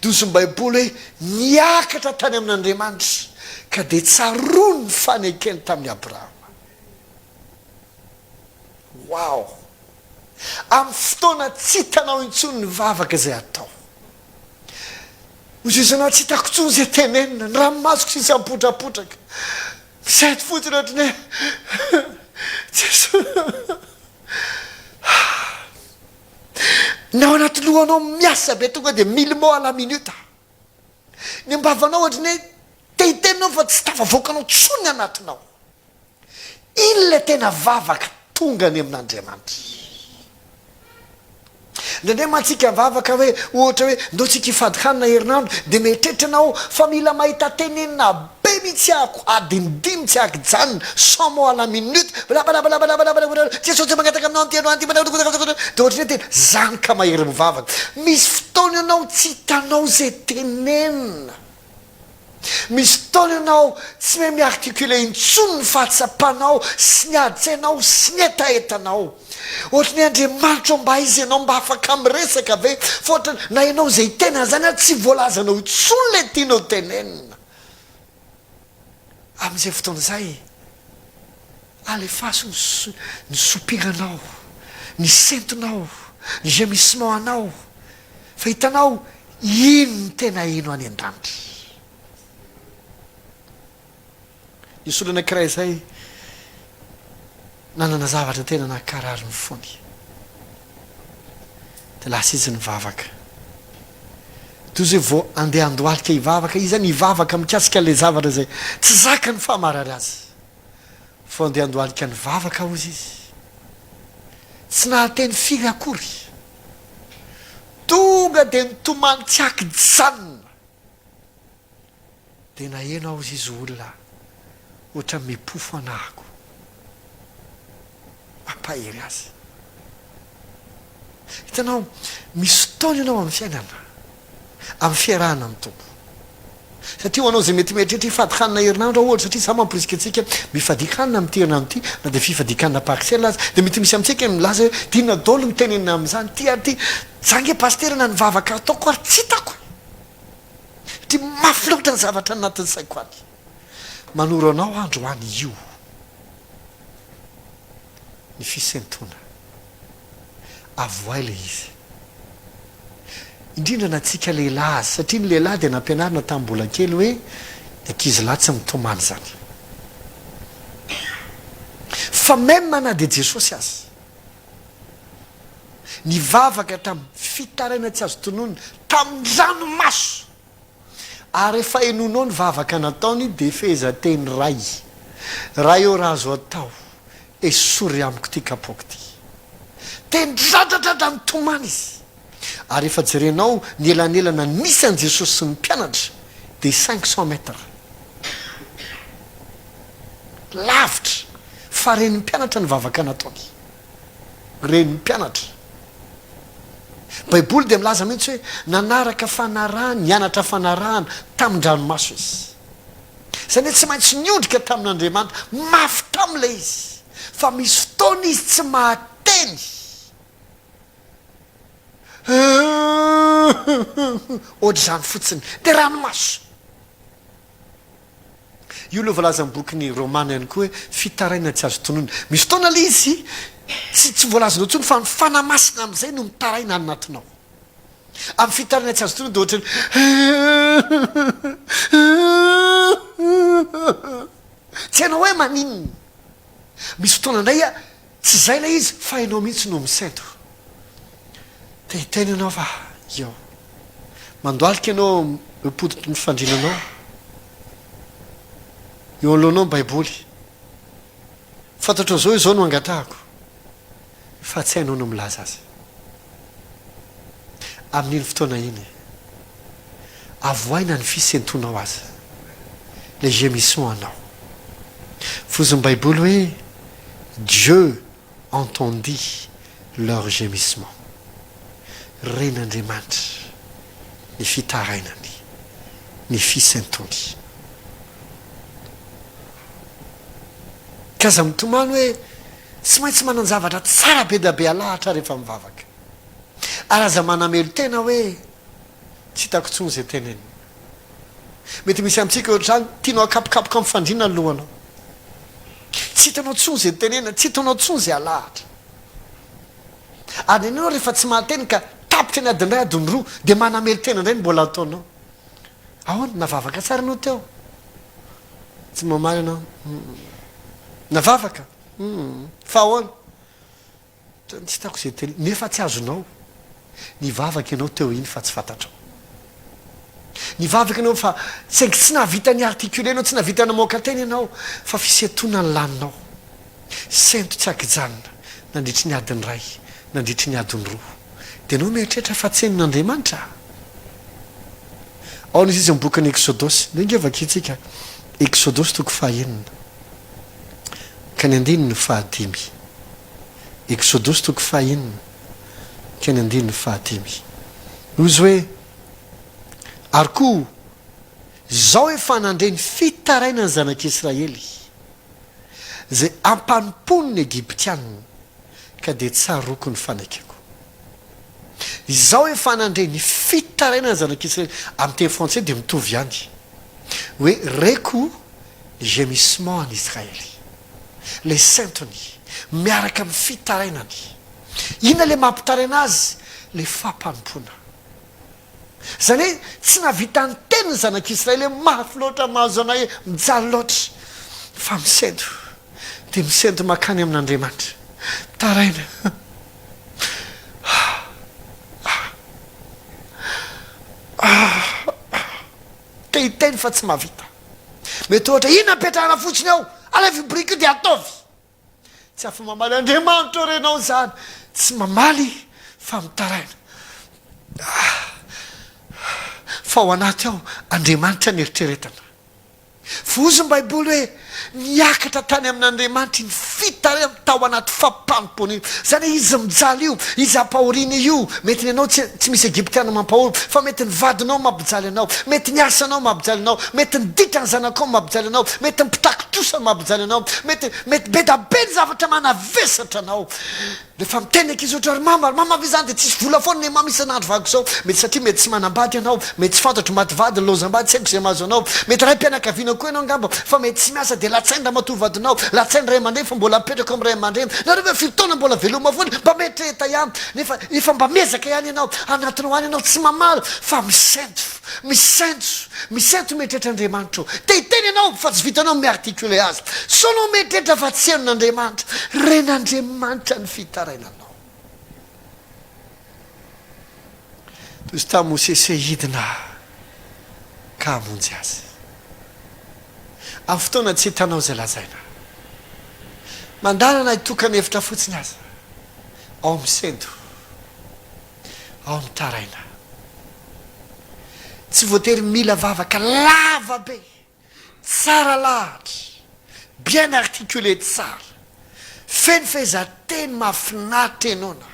Dozony baiboly hoe niakatra tany amin'Andriamanitra ka dia tsaroany ny fanekeny tamin'ny Abrahama. Wow! Amin'ny fotoana tsy hitanao intsony ny vavaka izay atao. Hoy isanao tsy hitako intsony izay tenenina, ny ranomasoko sisy ampotrapotraka. Misaity fotsiny ohatrany hoe Jesosy. Nao anaty lohanao miasa be tonga dia 1000 mots à la minute. Ny ambavanao ohatrany hoe te hitenenao fa tsy tafavoakanao tsony anatinao. Iny le tena vavaka tonga ny amin'Andriamanitra. Ndraindray mantsika vavaka hoe ohatra hoe ndao tsika hifady hanina herinandro dia mieritreritra anao fa mila mahita tenenina be mihitsy ako, adinidimy tsy akijanona 100 mots à la minute, Jesosy mangataka aminao antianao dia ohatrany hoe tena zanaka mahery mivavaka. Misy fotoana ianao tsy hitanao zay tenenina, misy fotoana ianao tsy hoe miarticulé intsony ny fahatsapanao sy ny ady-tsainao sy ny etaetanao. Ohatra ny Andriamanitra mba izy ianao mba afaka miresaka ve, fa ohatra na ianao zay tena zany a tsy voalazanao intsony le tianao tenenina. Amin'izay fotoana izay alefaso ny sopiranao, ny sentonao, ny gémissement anao, fa hitanao ino ny tena ino any an-danitra. Nisy olona anankiray izay nanana zavatra tena nakarary ny fony, dia lasa izy nivavaka. Toy izay vao andeha andohalika hivavaka izy zany hivavaka mikasika le zavatra zay tsy zaka ny fahamarary azy, fa andeha andohalika nivavaka hozy izy tsy nahateny firy akory, tonga dia nitomany tsy akijanona, dia naheno hozy izy olona ohatra mipofo anahako, mampahery azy. Hitanao misy fotoana ianao amin'ny fiainana, amin'ny fiarahana amin'ny tompo. Satria ho anao zay mety mieritreritra hifady hanina herinandro ohatra, satria za mamporisika antsika mifadiky hanina amin'ity herinandro ity, na dia fifadikanana partiel azy, dia mety misy amintsika milaza hoe tiana daholo mitenenina amin'izany, ty ary ty zange paster na nivavaka ataoko ary tsy hitako, satria mafy loatra ny zavatra anatin'ny saiko any. Manoro anao andro any io ny fisentona, avoay le izy, indrindra na tsika lehilahy, satria ny lehilahy dia nampianarina tamin'ny mbola kely hoe ny ankizy lahy tsy mitomany zany. Fa même na dia Jesosy azy nivavaka tamin'ny fitaraina tsy azo tononona, tamin'ny ranomaso, ary rehefa enonao ny vavaka nataony dia fehezanteny ray eo raha azo atao esory amiko ty kapoaka ty, tendradradrada nitomany izy. Ary efa jerenao ny elanelana nisy an' Jesosy sy ny mpianatra dia 500 mètres lavitra, fa reny mpianatra ny vavaka nataony, reny mpianatra. baiboly dia milaza mihitsy hoe nanaraka fanarahana nianatra fanarahana tamin-dranomaso izy zany hoe tsy maintsy niondrika tamin'andriamanitra mafy tam'ilay izy fa misy fotoana izy tsy mahateny ohatra zany fotsiny dia ranomaso io loha voalaza ny bokyny romana ihany koa hoe fitaraina tsy azo tonoina misy fotoana le izy tsy voalazanao ntsony fa mifanamasina amin'izay no mitaraina anatinao amin'ny fitaraina tsy azo tonoina dia ohatra tsy hainao hoe maninona misy fotoana indray a tsy zay lay izy fa hainao mihitsy no misento dia hiteny ianao fa io mandoalika ianao epoditry ny fandrinanao eo alohanao ny baiboly fantatrao zao izao no angatahako fa tsy hainao no milaza azy amin'iny fotoana iny avoaina ny fisentonao azy les gémissements anao fozony baiboly hoe Dieu entendit leur gémissement ren'andriamanitra ny fitarainany ny fisentony kaza mitomany hoe tsy maintsy manan-javatra tsara be da be alahatra rehefa mivavaka ary aza manamelo tena hoe tsy hitako tsony zay teneny mety misy amintsika ohatrany tianao akapokapoka amin'ny fandrina ny lohanao tsy hitanao tsony zay tenena tsy hitanao tsony zay alahatra ary nenao rehefa tsy mahateny ka tapitra ny adindray adiny roa dia manamelo tena indray ny mbola ataonao ahoana navavaka tsara anao teo tsy mamaly anao navavaka fa ahoana tsy hitako zay teny nefa tsy azonao nivavaka ianao teo iny fa tsy fantatrao nivavaka ianao fa saingy tsy nahavita ny articule anao tsy nahavita namoaka teny ianao fa fisetona ny laninao sento tsy akijanona nandritry ny adiny ray nandritry ny adiny roa dia anao mieritrehitra fa tsy henin'andriamanitra ao n'izy izy mibokany exodosy nengevaka itsika exodosy toko fahaenina ka ny andininy fahadimy exodosy toko fahaenina ka ny andininy fahadimy ozy hoe ary koa zao efa nandre ny fitaraina ny zanak'Israely zay ampanimpony ny Egiptianina ka dia tsaroko ny fanaikako izao efa nandre ny fitaraina ny zanak'Israely amin'ny teny français dia mitovy ihany hoe reko gémissement en Israël les saintony miaraka amin'ny fitarainany inona le mampitaraina azy le fampanimpona zany hoe tsy navita ny teny ny zanak'Israely hoe mafy loatra mahazo anay hoe mijaly loatra fa misento dia misento makany amin'Andriamanitra mitaraina te hiteny fa tsy mahavita mety ohatra ina apetrahana fotsiny ao ala vibrika io dia ataovy tsy afa mamaly Andriamanitra renao zany tsy mamaly fa mitaraina fa ao anaty ao Andriamanitra ny eritreretana fozy ny baiboly hoe niakatra tany amin'Andriamanitra ny fitaraina tao anaty fampanimpony zany hoe izy mijaly io izy ampahoriana io mety ny anao tsy misy Egiptiana mampahory fa mety ny vadinao mampijaly anao mety ny asanao mampijaly anao mety ny ditra ny zanakao mampijaly anao mety ny pitakotrosa mampijaly anao mety be da be ny zavatra manavesatra anao rehefa miteny ankizy ohatra ry mama ve zany dia tsisy vola foana ny mamisy anandro vako zao mety satria mety tsy manambady anao mety tsy fantatro matyvady lozam-bady tsy haiko zay mahazo anao mety ray mpianakaviana koa ianao ngamba fa mety tsy miasa dia latsaindra matovadinao latsaindra ray aman-dreny fa mbola apetraka amin'ny ray aman-dreny nareo hoe fitoana mbola veloma foana mba metreta ihany nefa efa mba miezaka ihany ianao anatinao any ianao tsy mamaly fa misento metrehitra Andriamanitra te hiteny ianao fa tsy vitanao miarticule azy sonao metrehitra fa tsy henon'Andriamanitra ren'Andriamanitra ny fitarainanao toy izy tamin'ny Mosese hidina ka hamonjy azy amin'ny fotoana tsy hitanao zay lazaina mandalana hitokana hevitra fotsiny azy ao misento ao mitaraina tsy voatery mila vavaka lava be tsara lahatra bien articulé tsara feno fehezanteny mahafinaritra ianona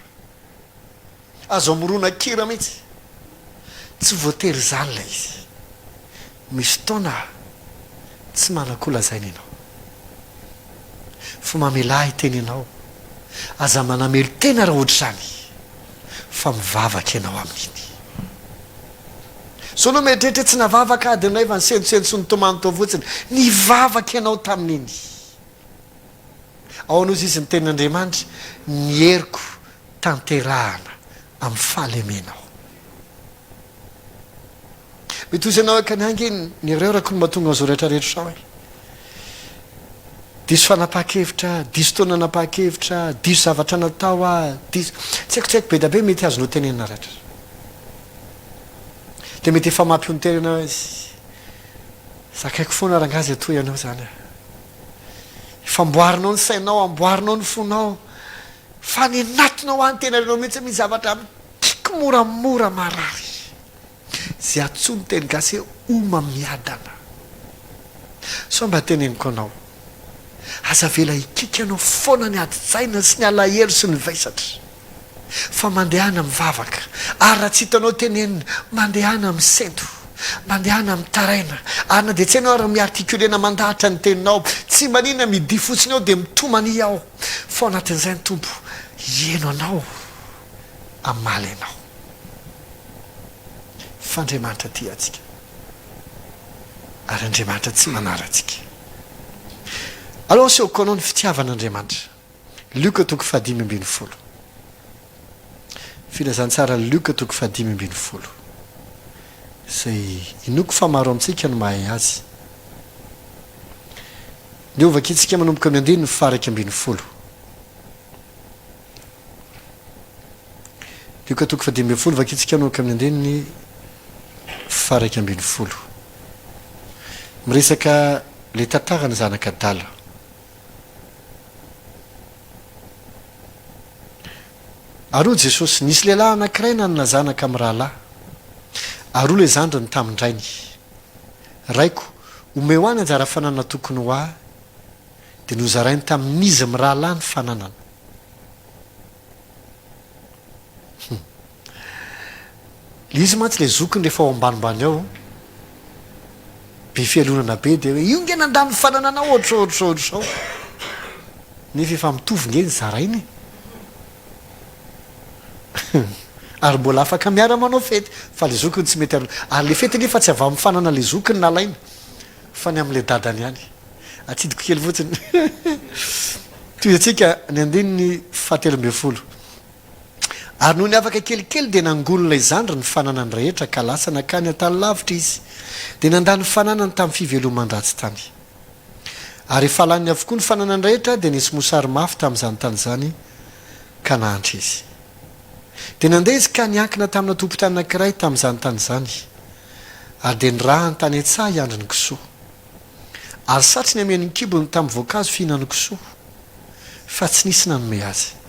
azo amorona kira mihitsy tsy voatery zany lay izy misy taona tsy manankolazaina ianao fa mamelahy teny ianao aza manamelo tena raha ohatra zany fa mivavaka ianao amin'iny so anao mieritreritra tsy navavaka ady anay fa nysendosendy sy ny tomany tao fotsiny nivavaka ianao tamin'iny ao anozy izy ny tenin'Andriamanitra ny heriko tanterahana amin'ny fahalemenao mety ozy ianao akaniangy ny reo rako ny mahatonga an'izao rehetrarehetra sao e diso fanapa-kevitra diso taona napa-kevitra diso zavatra natao a diso tsy haiko be da be mety azonao tenenina rehetra de mety efa mampiony anao izy zakaiko foana rangazy atoy ianao zany famboarinao ny sainao amboarinao ny fonao fa ny anatinao any tena renao mihitsy misy zavatra tiako moramora marary zay atsony teny gasy oma miadana so mba teneniko anao aza vela ikika anao foana ny aditsaina sy ny alahelo sy ny vaisatra fa mandehana mivavaka ary raha tsy hitanao tenenina mandehana amin'ny sento mandehana amin'ny taraina ary na de tsy hainao ary miartikulena mandahatra ny teninao tsy manina midi fotsiny ao de mitomany ao fa anatin'izay ny tompo ieno anao amaly anao fa Andriamanitra ty atsika ary Andriamanitra tsy manara atsika aloha seoko anao ny fitiavan'Andriamanitra Luka toko 5:10 filazantsara Luka toko 5:10 zay inoko fa maro amintsika no mahay azy ndio vakitsika manomboka amin'ny andiny ny faraka 12 Luka toko 5:10 vakitsika manomboka amin'ny andiny ny faraka 12 miresaka le tantarany zanak'adala aroa Jesosy nisy lehilahy anankiray nanana zanaka amin'ny rahalahy aroa le zandriny tamindrainy raiko omeo any anjara fananana tokony ho ahy dia nozarainy tamin'izy mirahalahy ny fananana le izy mantsy le zokiny rehefa ao ambanimbany ao be fialonana be dia hoe io nge nandany fananana ohatraohatraohatrao nefa efa mitovy nge ny zarainy ary mbola afaka miara manao fety fa le zokiny tsy mety ary le fety nefa tsy avy amin'ny fanana le zokiny nalaina fa ny amin'le dadany ihany atsidiko kely fotsiny toy atsika ny andininy 7 ary noho ny afaka kelikely dia nangolon'ilay zandry ny fananany rehetra ka lasa nakany an-tany lavitra izy dia nandany fananany tamin'ny fiveloman-dratsy tany ary efa laniny avokoa ny fananany rehetra dia nisy mosary mafy tamin'izany tany zany ka nahantra izy dia nandeha izy ka niankina tamina tompon-tany anankiray tamin'izany tany zany ary dia niraha ny tany an-tsaha hiandry ny kisoa ary satry ny amen'ny kibony tamin'ny voankazo fihinany kisoa fa tsy nisy nanome azy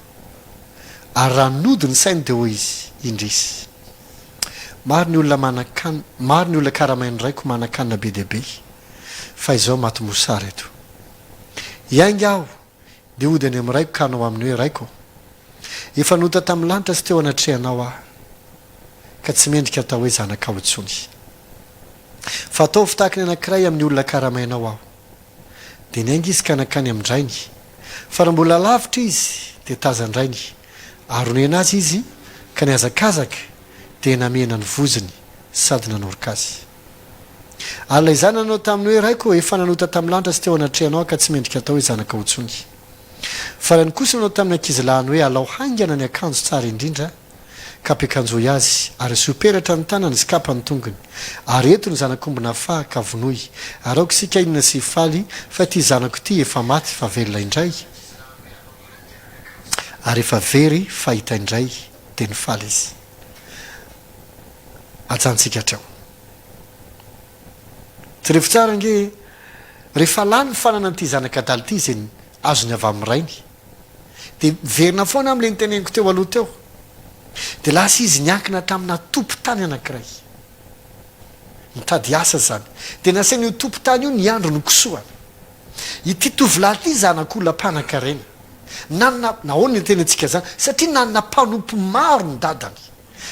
ary raha nody ny sainy dia hoy izy indrisy maro ny olona manan-kanina maro ny olona karamainy raiko manan-kanina be diabe fa izao maty mosary eto iainga aho dia ody any amin'ny raiko ka anao amin'ny hoe raiko efa nota tamin'ny lanitra sy teo anatrehanao aho ka tsy mendrika atao hoe zanaka ao intsony fa atao fitahaka ny anankiray amin'ny olona karamainao aho dia niainga izy ka nakany amin'ndrainy fa raha mbola lavitra izy dia tazandrainy ary nena azy izy ka niazakazaka dia namena ny voziny sady nanorika azy ary ilay zany nanao tamin'ny hoe raiko efa nanota tamin'ny lanitra sy teo anatrehanao ka tsy mendrika atao hoe zanaka ao intsony fa raha ny kosa nanao tamin'ny ankizilahany hoe alao haingana ny akanjo tsara indrindra ka ampiakanjoy azy ary soperatra ny tanany sy kapa ny tongony ary eto ny zanakombona fa ka vonoy ary aoko sika inona sy faly fa ty zanako ty efa maty fa velona indray ary efa very fahita indray dia ny faly izy ajantsika hatrao tsy rehefa tsara nge rehefa lany fanana n'ity zanak'adala ity zay azony avy amin'ny rainy dia verina foana amin'le nyteneniko teo aloha teo dia lasa izy niankina tamina tompo tany anankiray mitady asa zany dia nasainy io tompo tany io ny andro ny kisoana ity tovolahy ity zanak'olona mpanankarena nanna nahoana ny tena antsika zany satria nanana mpanompo maro ny dadany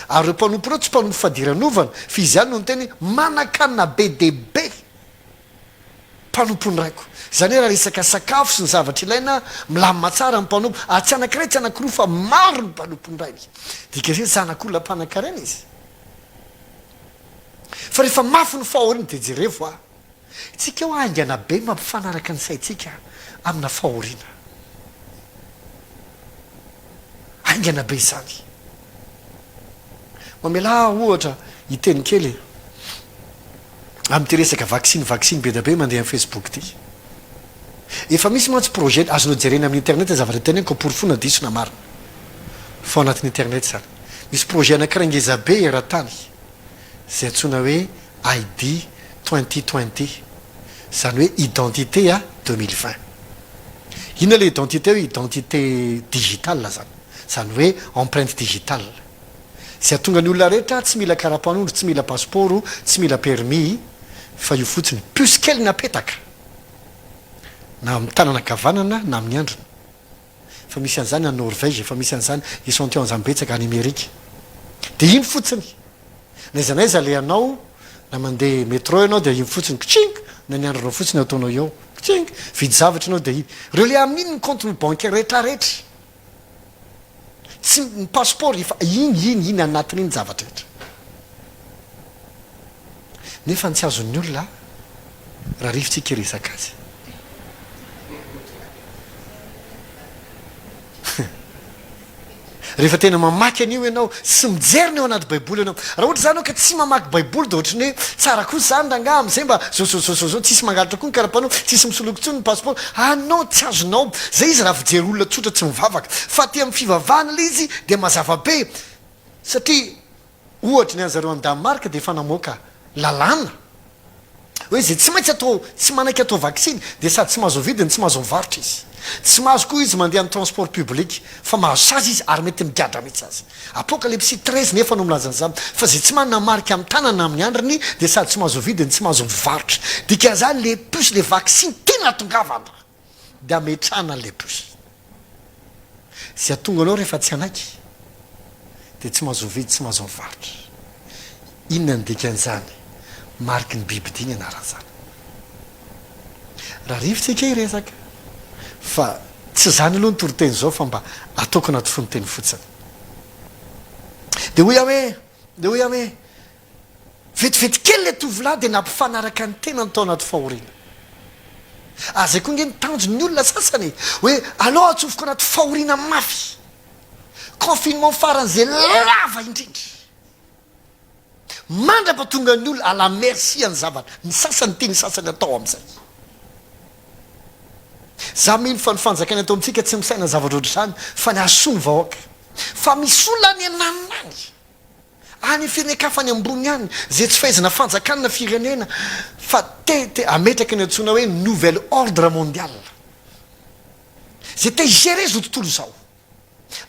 ary reo mpanompo reo tsy mpanompo fadiranovana fa izy ihany no ny teny manakanina be debe mpanompony raiko zany hoe raha resaka sakafo sy ny zavatra ilaina milamina tsara ny mpanompo ary tsy anakiray tsy anakiroa fa maro ny mpanompony rainy dika zay zanak'olona mpanan-karena izy fa rehefa mafy ny fahoriana de jerevy a tsika ho aingana be mampifanaraka ny saitsika amina fahoriana aingana be izany mamela ohatra hiteny kely amin'ty resaka vaccine be da be mandeha amin'ny Facebook ty efa misy mantsy projet azonao jerena amin'ny internet zavatra teny ko porofona diso na marina fa anatin'ny internet zany misy projet anakira ngeza be eran-tany zay antsoina hoe ID 2020 zany hoe identité a 2020 ina le identité hoe identité digitale zany zany hoe empreinte digitale zay atonga ny olona rehetra tsy mila karapanondro tsy mila passeport tsy mila permis fa io fotsiny puskely napetaka na amin'ny tanana kavanana na amin'ny androna fa misy an'izany a Norvège fa misy an'izany échantillon zambetsaka any Amerika de iny fotsiny naiza naiza le anao na mandeha métro ianao de iny fotsiny kitsink na ny andronao fotsiny ataonao eo kitsink vidy zavatra anao de iny reo le amin'iny ny compte bancaire rehetrarehetra tsy ny passeport fa iny anatin'iny zavatra rehetra nefa tsy azon'ny olona raha rivotsika resaka azy rehefa tena mamaky an'io ianao sy mijerina eo anaty baiboly ianao raha ohatra zany ao ka tsy mamaky baiboly de ohatrany hoe tsara kosa zany ranga am'izay mba zao tsisy mangalatra koa ny karapanao tsisy misoloky tsony ny passeport anao tsy azonao zay izy raha fijery olona tsotra tsy mivavaka fa ty amin'ny fivavahana le izy de mazava be satria ohatra ny an'zareo any Danemark de efa namoaka lalàna hoe zay tsy maintsy atao tsy manaiky atao vaccine de sady tsy mahazo vidiny tsy mahazo mivarotra izy tsy mahazo koa izy mandeha amin'ny transport public fa mahazo sazy izy ary mety migadra mihitsy azy apocalypse 13 nefa no milazan'izany fa zay tsy manana marika amin'ny tanana amin'ny andriny de sady tsy mahazo vidiny tsy mahazo mivarotra dika zany le plus le vaccine tena tongavana de ametrahana le plus zay atonga anao rehefa tsy anaiky de tsy mahazo vidy tsy mahazo mivarotra inona ny dikan'izany mariky ny biby diny anarana zany raha rivotsika iresaka fa tsy zany aloha ny toroteny zao fa mba ataoko anaty fonoteny fotsiny de hoy aho hoe vetivety kely le tovolahy de nampifanaraka ny tena ny tao anaty fahoriana azay koa nge nitanjo ny olona sasany hoe alao atsofoko anaty fahoriana mafy confinement faran'zay lava indrindra mandrapa tonga ny olona ala merci any zavatra ny sasany teny sasany atao am'izay za mino fa ny fanjakany atao amitsika tsy misaina zavatra oatra zany fa ny asony vahoaka fa misy olona any ananany any firenekafany ambony any zay tsy fahaizana fanjakanina firenena fa te ametraka ny antsoina hoe nouvel ordre mondial zay te higere zao tontolo zao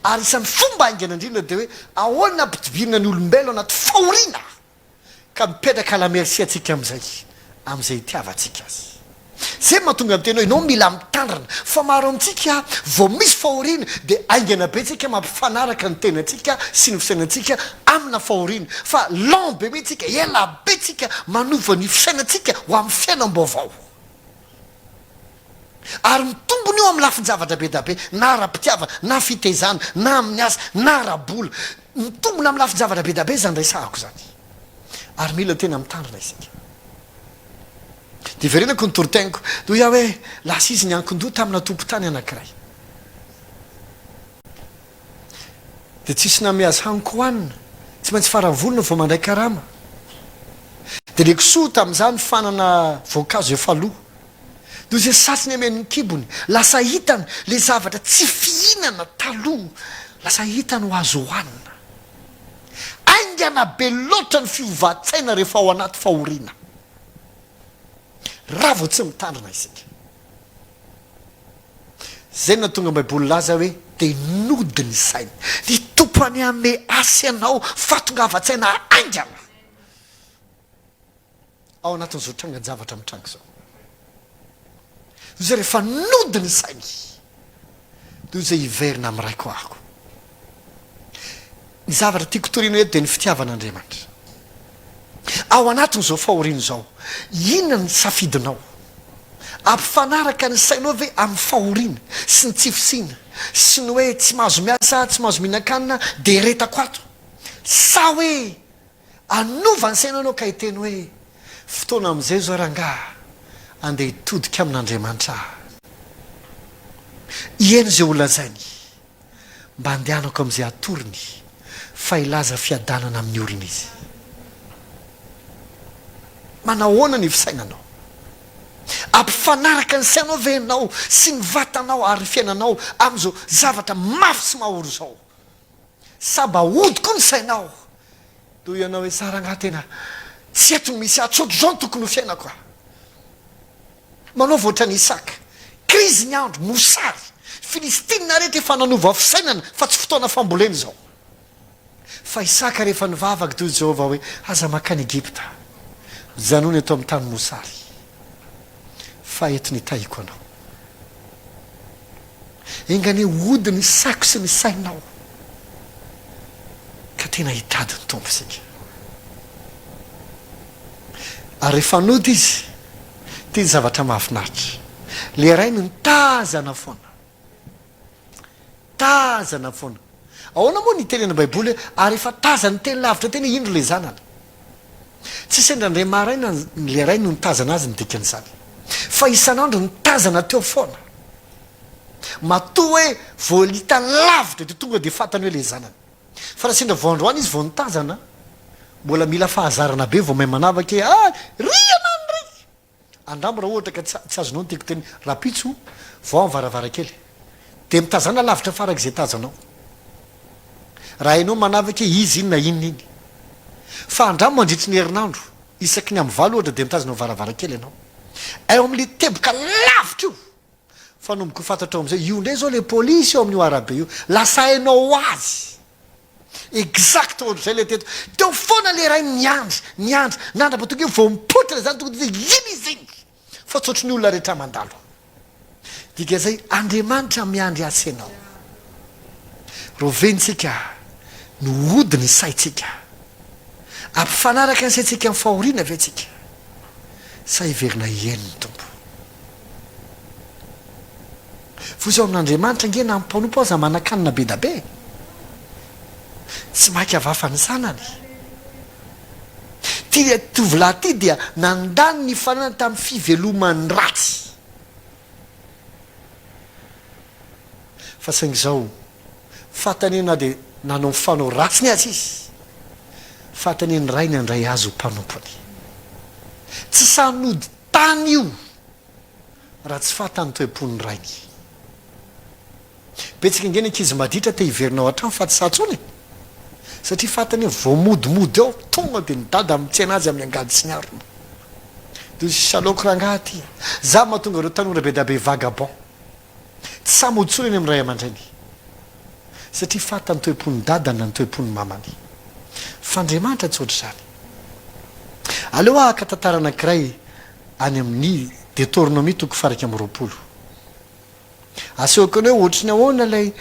ary isan'ny fomba aingana indrindra de hoe ahoana ampitibirina ny olombelo anaty fahoriana ka mipetraka la merci atsika am'izay itiavatsika azy zay mahatonga amin'ny tena hoe nao mila mitandrina fa maro amintsika vao misy fahoriana de aingana be tsika mampifanaraka ny tenatsika sy ny fisainantsika amina fahoriana fa long be tsika ela be tsika manova ny fisainantsika ho amin'ny fiainam-baovao ary mitombony io amin'ny lafin-javatra be da be na ara-pitiavana na fitezana na amin'ny asa na ara-bola mitombony amin'ny lafin-javatra be da be zany resahako zany ary mila tena mitandrina isika de verenako ny toroteniko de ho iaho hoe lasa izy ny ankindoha tamina tompo-tany anankiray de tsisy namiazy haniko hoanina tsy maintsy faravolona vao mandray karama de le kisoa tam'izany fanana voankazo efa loha de zay satsiny amen'ny kibony lasa hitany le zavatra tsy fihinana taloha lasa hitany ho azo hoanina aingana be loatra ny fiovatsaina rehefa ao anaty fahoriana raha vao tsy mitandrina isika zay na tonga baiboly laza hoe de nodiny saina de tompany ame asy anao fatongava-tsaina aingana ao anatin'izao trangan-javatra mitrango zao zay rehefa nodiny sainy do zay hiverina amin'ny raiko ahako ny zavatra tiako torino eto dia ny fitiavan'Andriamanitra ao anatin'izao fahoriana izao inona ny safidinao ampifanaraka ny sainao ve amin'ny fahoriana sy ny tsifisiana sy ny hoe tsy mahazo miasa tsy mahazo mihinan-kanina dia retako ato sa hoe anova ny sainao anao ka hiteny hoe fotoana amin'izay zao rangaha andeha hitodika amin'Andriamanitra ieny zay olazainy mba andehanako amin'izay atoriny fa ilaza fiadanana amin'ny olona izy manahoana ny fisainanao ampifanaraka ny sainao ve ianao sy ny vatanao ary fiainanao amin'izao zavatra mafy sy mahoro zao sa mba hodiko ny sainao toy ianao hoe sara ngaha tena tsy etony misy atsotro zao ny tokony ho fiainako manao voatra ny Isaka krizy ny andro mosary filistinina rehetra efa nanova fisainana fa tsy fotoana fambolena zao fa Isaka rehefa nivavaka toy Jehovah hoe aza makany Egypta janony ato amin'ny tany mosary fa eto ny tahiko anao engany hody ny sako sy ny sainao ka tena hitady ny tompo sika ary rehefa nody izy tia ny zavatra mahafinaritra le ray ny tazana foana ahoana moa ny tenena baiboly ary efa tazany teny lavitra tena indro le zanany tsy sendra maraina le ray no nitazana azy ny dikan'izany fa isan'andro nitazana teo foana matoa hoe voalita lavitra dia tonga dia fatany hoe le zanany fa raha sendra voandroany izy vao nitazana mbola mila fahazarana be vao mahay manavaka rianandry andambo raha ohatra ka tsy azonao ny tiako teny rapitso vao amin'ny varavarakely dia mitazana lavitra farak' izay tazanao raha ianao manavaka izy iny na inona iny fa andramo mandritry ny herinandro isaky ny amin'ny valo ohatra dia mitazana varavarakely ianao ao amin'le teboka lavitra io fa nomboko fantatra ao amin'izay io ndray zao le polisy eo amin'io arabe io lasa hainao azy exact ohatr'izay le teto teo foana le ray miandry nandrapa tonga io vao mipotra zany tonga dia iny izy iny fa tsy ohatry ny olona rehetra mandalo dika zay Andriamanitra miandry asa ianao roventsika no hody ny saitsika ampifanaraka ny saitsika amin'ny fahoriana ve tsika sa hiverina ieny ny tompo fo zao amin'Andriamanitra nge na mpanompo aza manakanina be da be tsy maika avafa ny sanany ty tovolahy ty dia nandany ny fanana tamin'ny fivelomany ratsy fa saingy zao fatany na dia nanao fanao ratsy ny azy izy fatany ny ray ny andray azy ho mpanompony tsy sanody tany io raha tsy fatany toe-pony rainy betsika ingeny ankizy maditra te hiverinao hatrano fa tsy satsony satria fatany voamodimody ao tonga dia nidada amin'ntsy anazy amin'ny angady sy ny arona dia saloko rangaha ty za mahatonga ireo tanora be da be vagabond tsy samoditsony eny amin'ny ray aman-drainy satria fatany toe-pony dadany na ny toe-pony mamany f'Andriamanitra tsy ohatr' zany aleo ahaka tantara anankiray any amin'ny Deutéronomie toko faraky amin'ny roapolo asehoko ny hoe ohatry ny ahoana le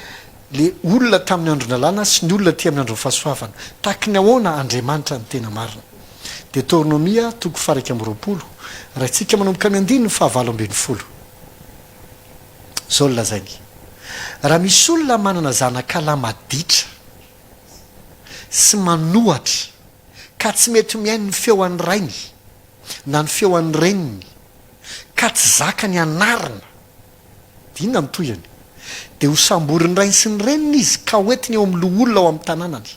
olona tamin'ny andro nalàna sy ny olona ty amin'ny andro fahasoavana tahaky ny ahoana Andriamanitra ny tena marina Deutéronomia toko faraky amin'ny roapolo raha tsika manomboka amin'ny andiny ny fahavalo ambin'ny folo zao lazainy raha misy olona manana zanakala maditra sy manohatra ka tsy mety miainy ny feo an'ny rainy na ny feo an'ny reniny ka tsy zaka ny anarina dia inona mitoyany dia ho samboriny rainy sy ny reniny izy ka hoentiny eo amin'ny lo olona ao amin'ny tanànany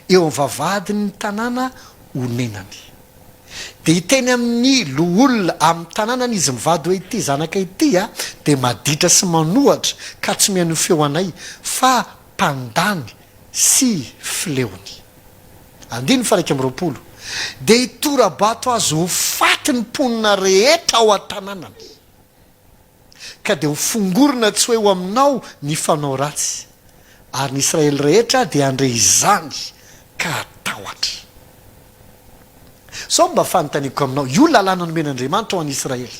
eo amin'ny vavahadiny ny tanàna ho nenany dia hiteny amin'ny lo olona amin'ny tanànany izy mivady hoe ity zanaka ity dia maditra sy manohatra ka tsy mihaino feo anay fa mpandany sy fileony andiny faraky amin'ny roapolo dia hitorabato azy ho faty ny mponina rehetra ao an-tanànany ka dia ho fongorina tsy hoe ho aminao ny fanao ratsy ary ny Israely rehetra dia andre izany ka atahotra sao mba fanontaniko aminao io lalàna nomen'Andriamanitra ho an'ny Israely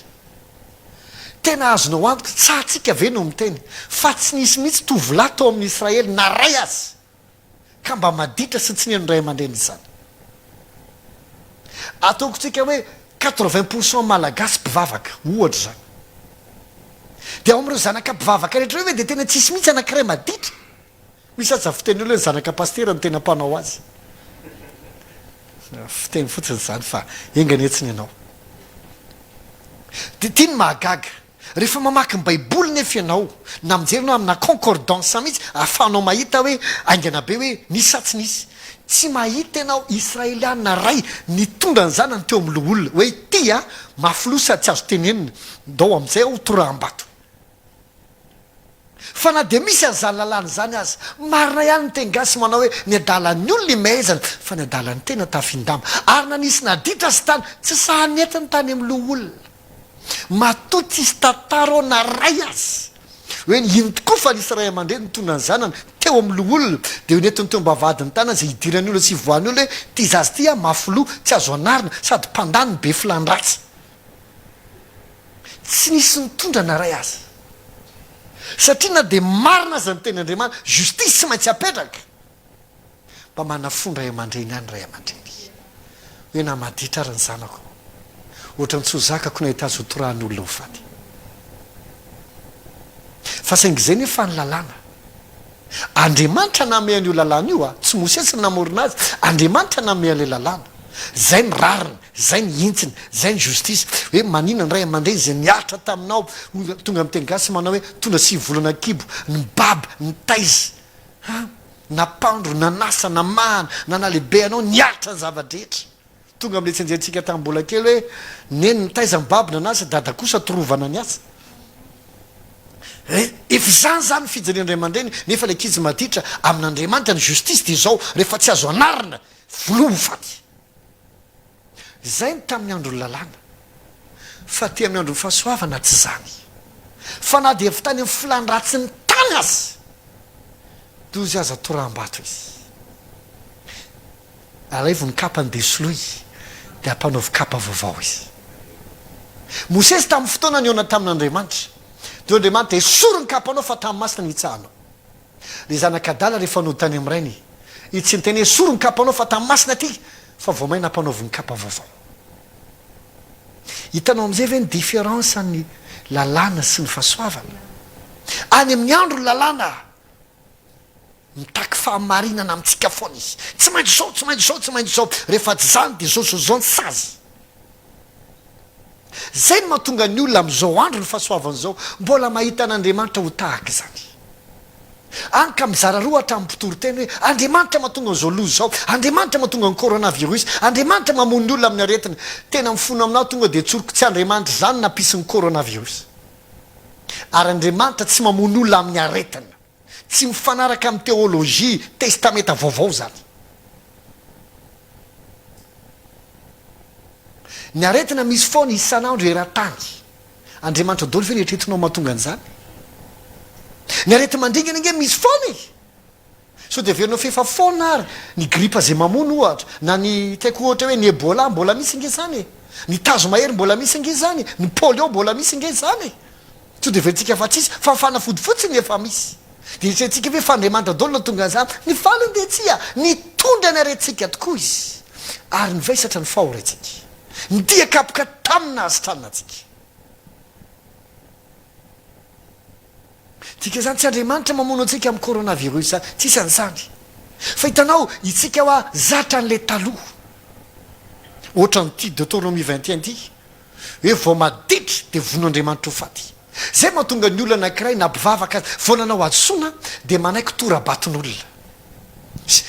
tena azonao antoka tsatsika ve no miteny fa tsy nisy mihitsy tovolahy tao amin'ny Israely naray azy ka mba maditra sy tsy neno ray aman-dreny izany. Ataoko tsika hoe 80% malagasy mpivavaka ohatra zany. Dia ao amin'ireo zanaka mpivavaka rehetra hoe dia tena tsisy mihitsy anankiray maditra. Misy aza fiteny olo hoe zanaka pastera no tena mpanao azy. Fiteny fotsiny zany fa engany etsiny ianao. Dia tiany mahagaga. Rehefa mamaky ny baiboly nefa ianao na mijery amina concordance mihitsy ahafahanao mahita hoe aingana be hoe nisy sa tsy nisy. Tsy mahita ianao Israeliana ray nitondra ny zanany teo amin'ny loholona hoe ity maflosa tsy azo tenenina ndao amin'izay ao toraam-bato. Fa na dia misy azany lalàna zany azy marina ihany ny tengasy manao hoe ny adalan'ny olona maizana fa ny adalan'ny tena tafindama ary na nisy naditra sy tany tsy sahanetiny tany amin'ny loholona. Matoa tsisy tantara na ray azy hoe ino tokoa fa nisy ray aman-dreny nitondra ny zanany teo amin'ny loholona dia netiny teo mbavadiny tana zay hidirany olona sy voany olona hoe ty zazy ty mafilo tsy azo anarina sady mpandaniny be filandratsy. Tsy nisy nitondra na ray azy satria na dia marina aza ny tenyandriamanitra justice tsy maintsy apetraka mba manafondra ray aman-dreny ihany ray aman-dreny hoe na maditra ary ny zanako ohatra ny tsy ho zakako nahita azy ho torahan'ny olona ho faty. Fa saingy izay nefa ny lalàna Andriamanitra nameny io lalàna io tsy Mosesy namorona azy. Andriamanitra nameny ilay lalàna. Zay ny rariny, zay ny intsiny, zay ny justice. Hoe manina ny ray aman-dreny zay niaritra taminao tonga amin'ny teny gasy manao hoe tondra 7 volana kibo, ny baba, ny taizy, napandro, nanasa, namahana, nanalehibe anao niaritra ny zava-drehetra. Tonga amin'ilay tsenjentsika tamin'ny mbola kely hoe neny ny taiza ny baba nanasa dada kosa torovana ny asa. Efa zany fijalian'Andriamanitra nefa ilay kizy maditra amin'Andriamanitra ny justice dia izao rehefa tsy azo anarina voloa faty. Zay ny tamin'ny andron'ny lalàna fa ty amin'ny andron'ny fahasoavana tsy zany fa na dia evitany amin'ny filandratsy ny tany azy toy izy aza toram-bato izy araivo ny kapany desoloy dia ampanaovy kapa vaovao izy. Mosesy tamin'ny fotoana niona tamin'Andriamanitra dia Andriamanitra esoro ny kapanao fa tamin'ny masina nitsahanao. Ny zanak'Adala rehefa nody tany amin'ny rainy tsy niteny esoro ny kapanao fa tamin'ny masina ty fa vao maina ampanaovy ny kapa vaovao. Hitanao amin'izay ve ny différence ny lalàna sy ny fahasoavana. Any amin'ny andro ny lalàna mitaky fahamarinana amintsika foana izy. Tsy maintsy zao, tsy maintsy zao, tsy maintsy zao. Rehefa tsy zany dia zao ny sazy. Zay no mahatonga ny olona amin'izao andro ny fahasoavana izao mbola mahita an'Andriamanitra ho tahaka izany. Any ka mizara roa hatramin'ny mpitoro teny hoe Andriamanitra mahatonga an'izao loza izao, Andriamanitra mahatonga ny coronavirus, Andriamanitra mamono ny olona amin'ny aretina. Tena mifono aminao tonga dia tsoriko tsy Andriamanitra zany nampisy ny coronavirus. Ary Andriamanitra tsy mamono olona amin'ny aretina. Tsy mifanaraka amin'ny teolojia testamenta vaovao zany. Ny aretina misy foana isan'andro era-tany. Andriamanitra daholo ve nieritretinao mahatonga an'izany? Ny arety mandringana inge misy foana e. So dia averinao fefa foana ary ny gripa zay mamono ohatra na ny taiko ohatra hoe ny Ebola mbola misy inge zany e. Ny tazo mahery mbola misy inge zany, ny polio mbola misy inge zany. So dia averintsika fa tsisy fa fanafody fotsiny efa misy. Dia hitrentsika hoe fa Andriamanitra daholo no tonga an'izany. Ny faliny dia tsia nitondra ny aretintsika tokoa izy ary nivaisatra ny fahorentsika. Ndia kapoka tamina azy tranonantsika. Tika zany tsy Andriamanitra mamono antsika amin'ny coronavirus tsisy an'izany. Fa hitanao itsika hoa zatra n'le taloha. Ohatra n'ity Deutéronomie 21 ty hoe vao maditra dia von'Andriamanitra ho faty. Zay mahatonga ny olona anankiray na mpivavaka azy vao nanao adosoana dia manaiky tora-baton'olona.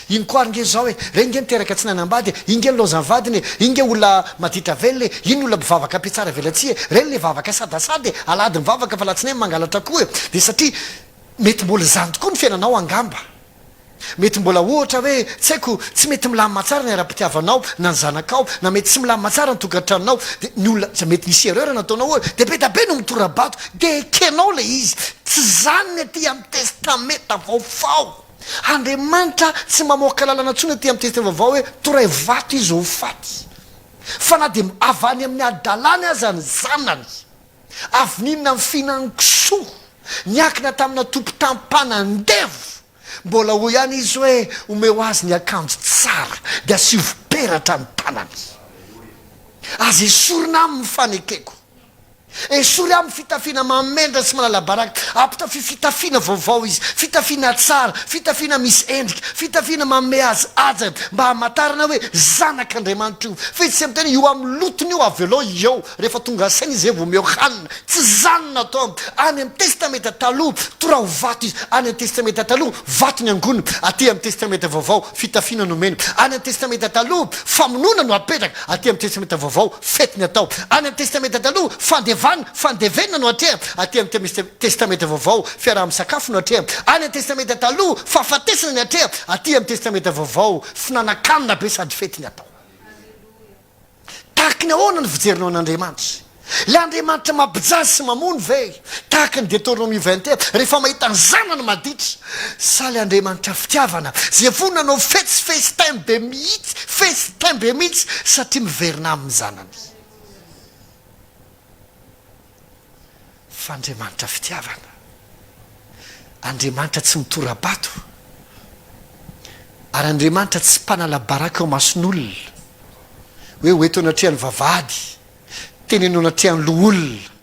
Iny koa inge zao hoe renge niteraka tsy nanambady, inge lozany vadiny, inge olona maditra velona, iny olona mpivavaka ampiatsara velatsia, reny le vavaka sadasady alady ny vavaka fa latsinainy mangalatra koa. Dia satria mety mbola zany tokoa ny fiainanao angamba. Mety mbola ohatra hoe tsy haiko tsy mety milamina tsara ny ara-pitiavanao na ny zanakao, na mety tsy milamina tsara ny tokantranonao, dia ny olona mety misy erreur nataonao ohatra dia be da be no mitora-bato dia ekenao le izy. Tsy zany ny aty amin'ny testamenta vaovao. Andriamanitra tsy mamoaka lalana ntsony aty amin'ny testamenta vaovao hoe toray vato izy ho faty. Fa na dia avany amin'ny adalany aza ny zanany avininina amin'ny finankisoa niakina tamina tompo-tampana ndevo mbola ho ihany izy hoe omeo azy ny akanjo tsara dia asivo-peratra ny tanany azy esorina amin'ny fanekeko esory amin'ny fitafiana mamendra sy manala baraka ampitafy fitafiana vaovao izy fitafiana tsara fitafiana misy endrika fitafiana manome azy aja mba hamatarana hoe zanak'Andriamanitra io fa tsy am'tena io amin'ny lotony io avelo eo rehefa tonga saina izy vao meo hanina tsy zanona atao any amin'ny testamenta taloha tora ho vato izy any amin'ny testamenta taloha vato ny angony aty amin'ny testamenta vaovao fitafiana nomeny any amin'ny testamenta taloha famonona no apetraka aty amin'ny testamenta vaovao fety ny atao any amin'ny testamenta taloha fandevenina no atrea aty amin'ny testamenta vaovao fiaraha-misakafo no atrea any amin'ny testamenta taloha fahafatesana ny atrea aty amin'ny testamenta vaovao finanankanina be sady fety ny atao tahaka ny ahoana ny fijerinao an'Andriamanitra le Andriamanitra mampijaly sy mamony ve tahaka ny Deutéronomie 21 rehefa mahita ny zanany maditra sa le Andriamanitra fitiavana zay vonanao festin be mihitsy satria miverina amin'ny zanany fa Andriamanitra fitiavana Andriamanitra tsy mitorabato ary Andriamanitra tsy mpanala baraka ao mason'olona hoe hoeto anatrehan'ny vavady teneno anatrehan'ny loholona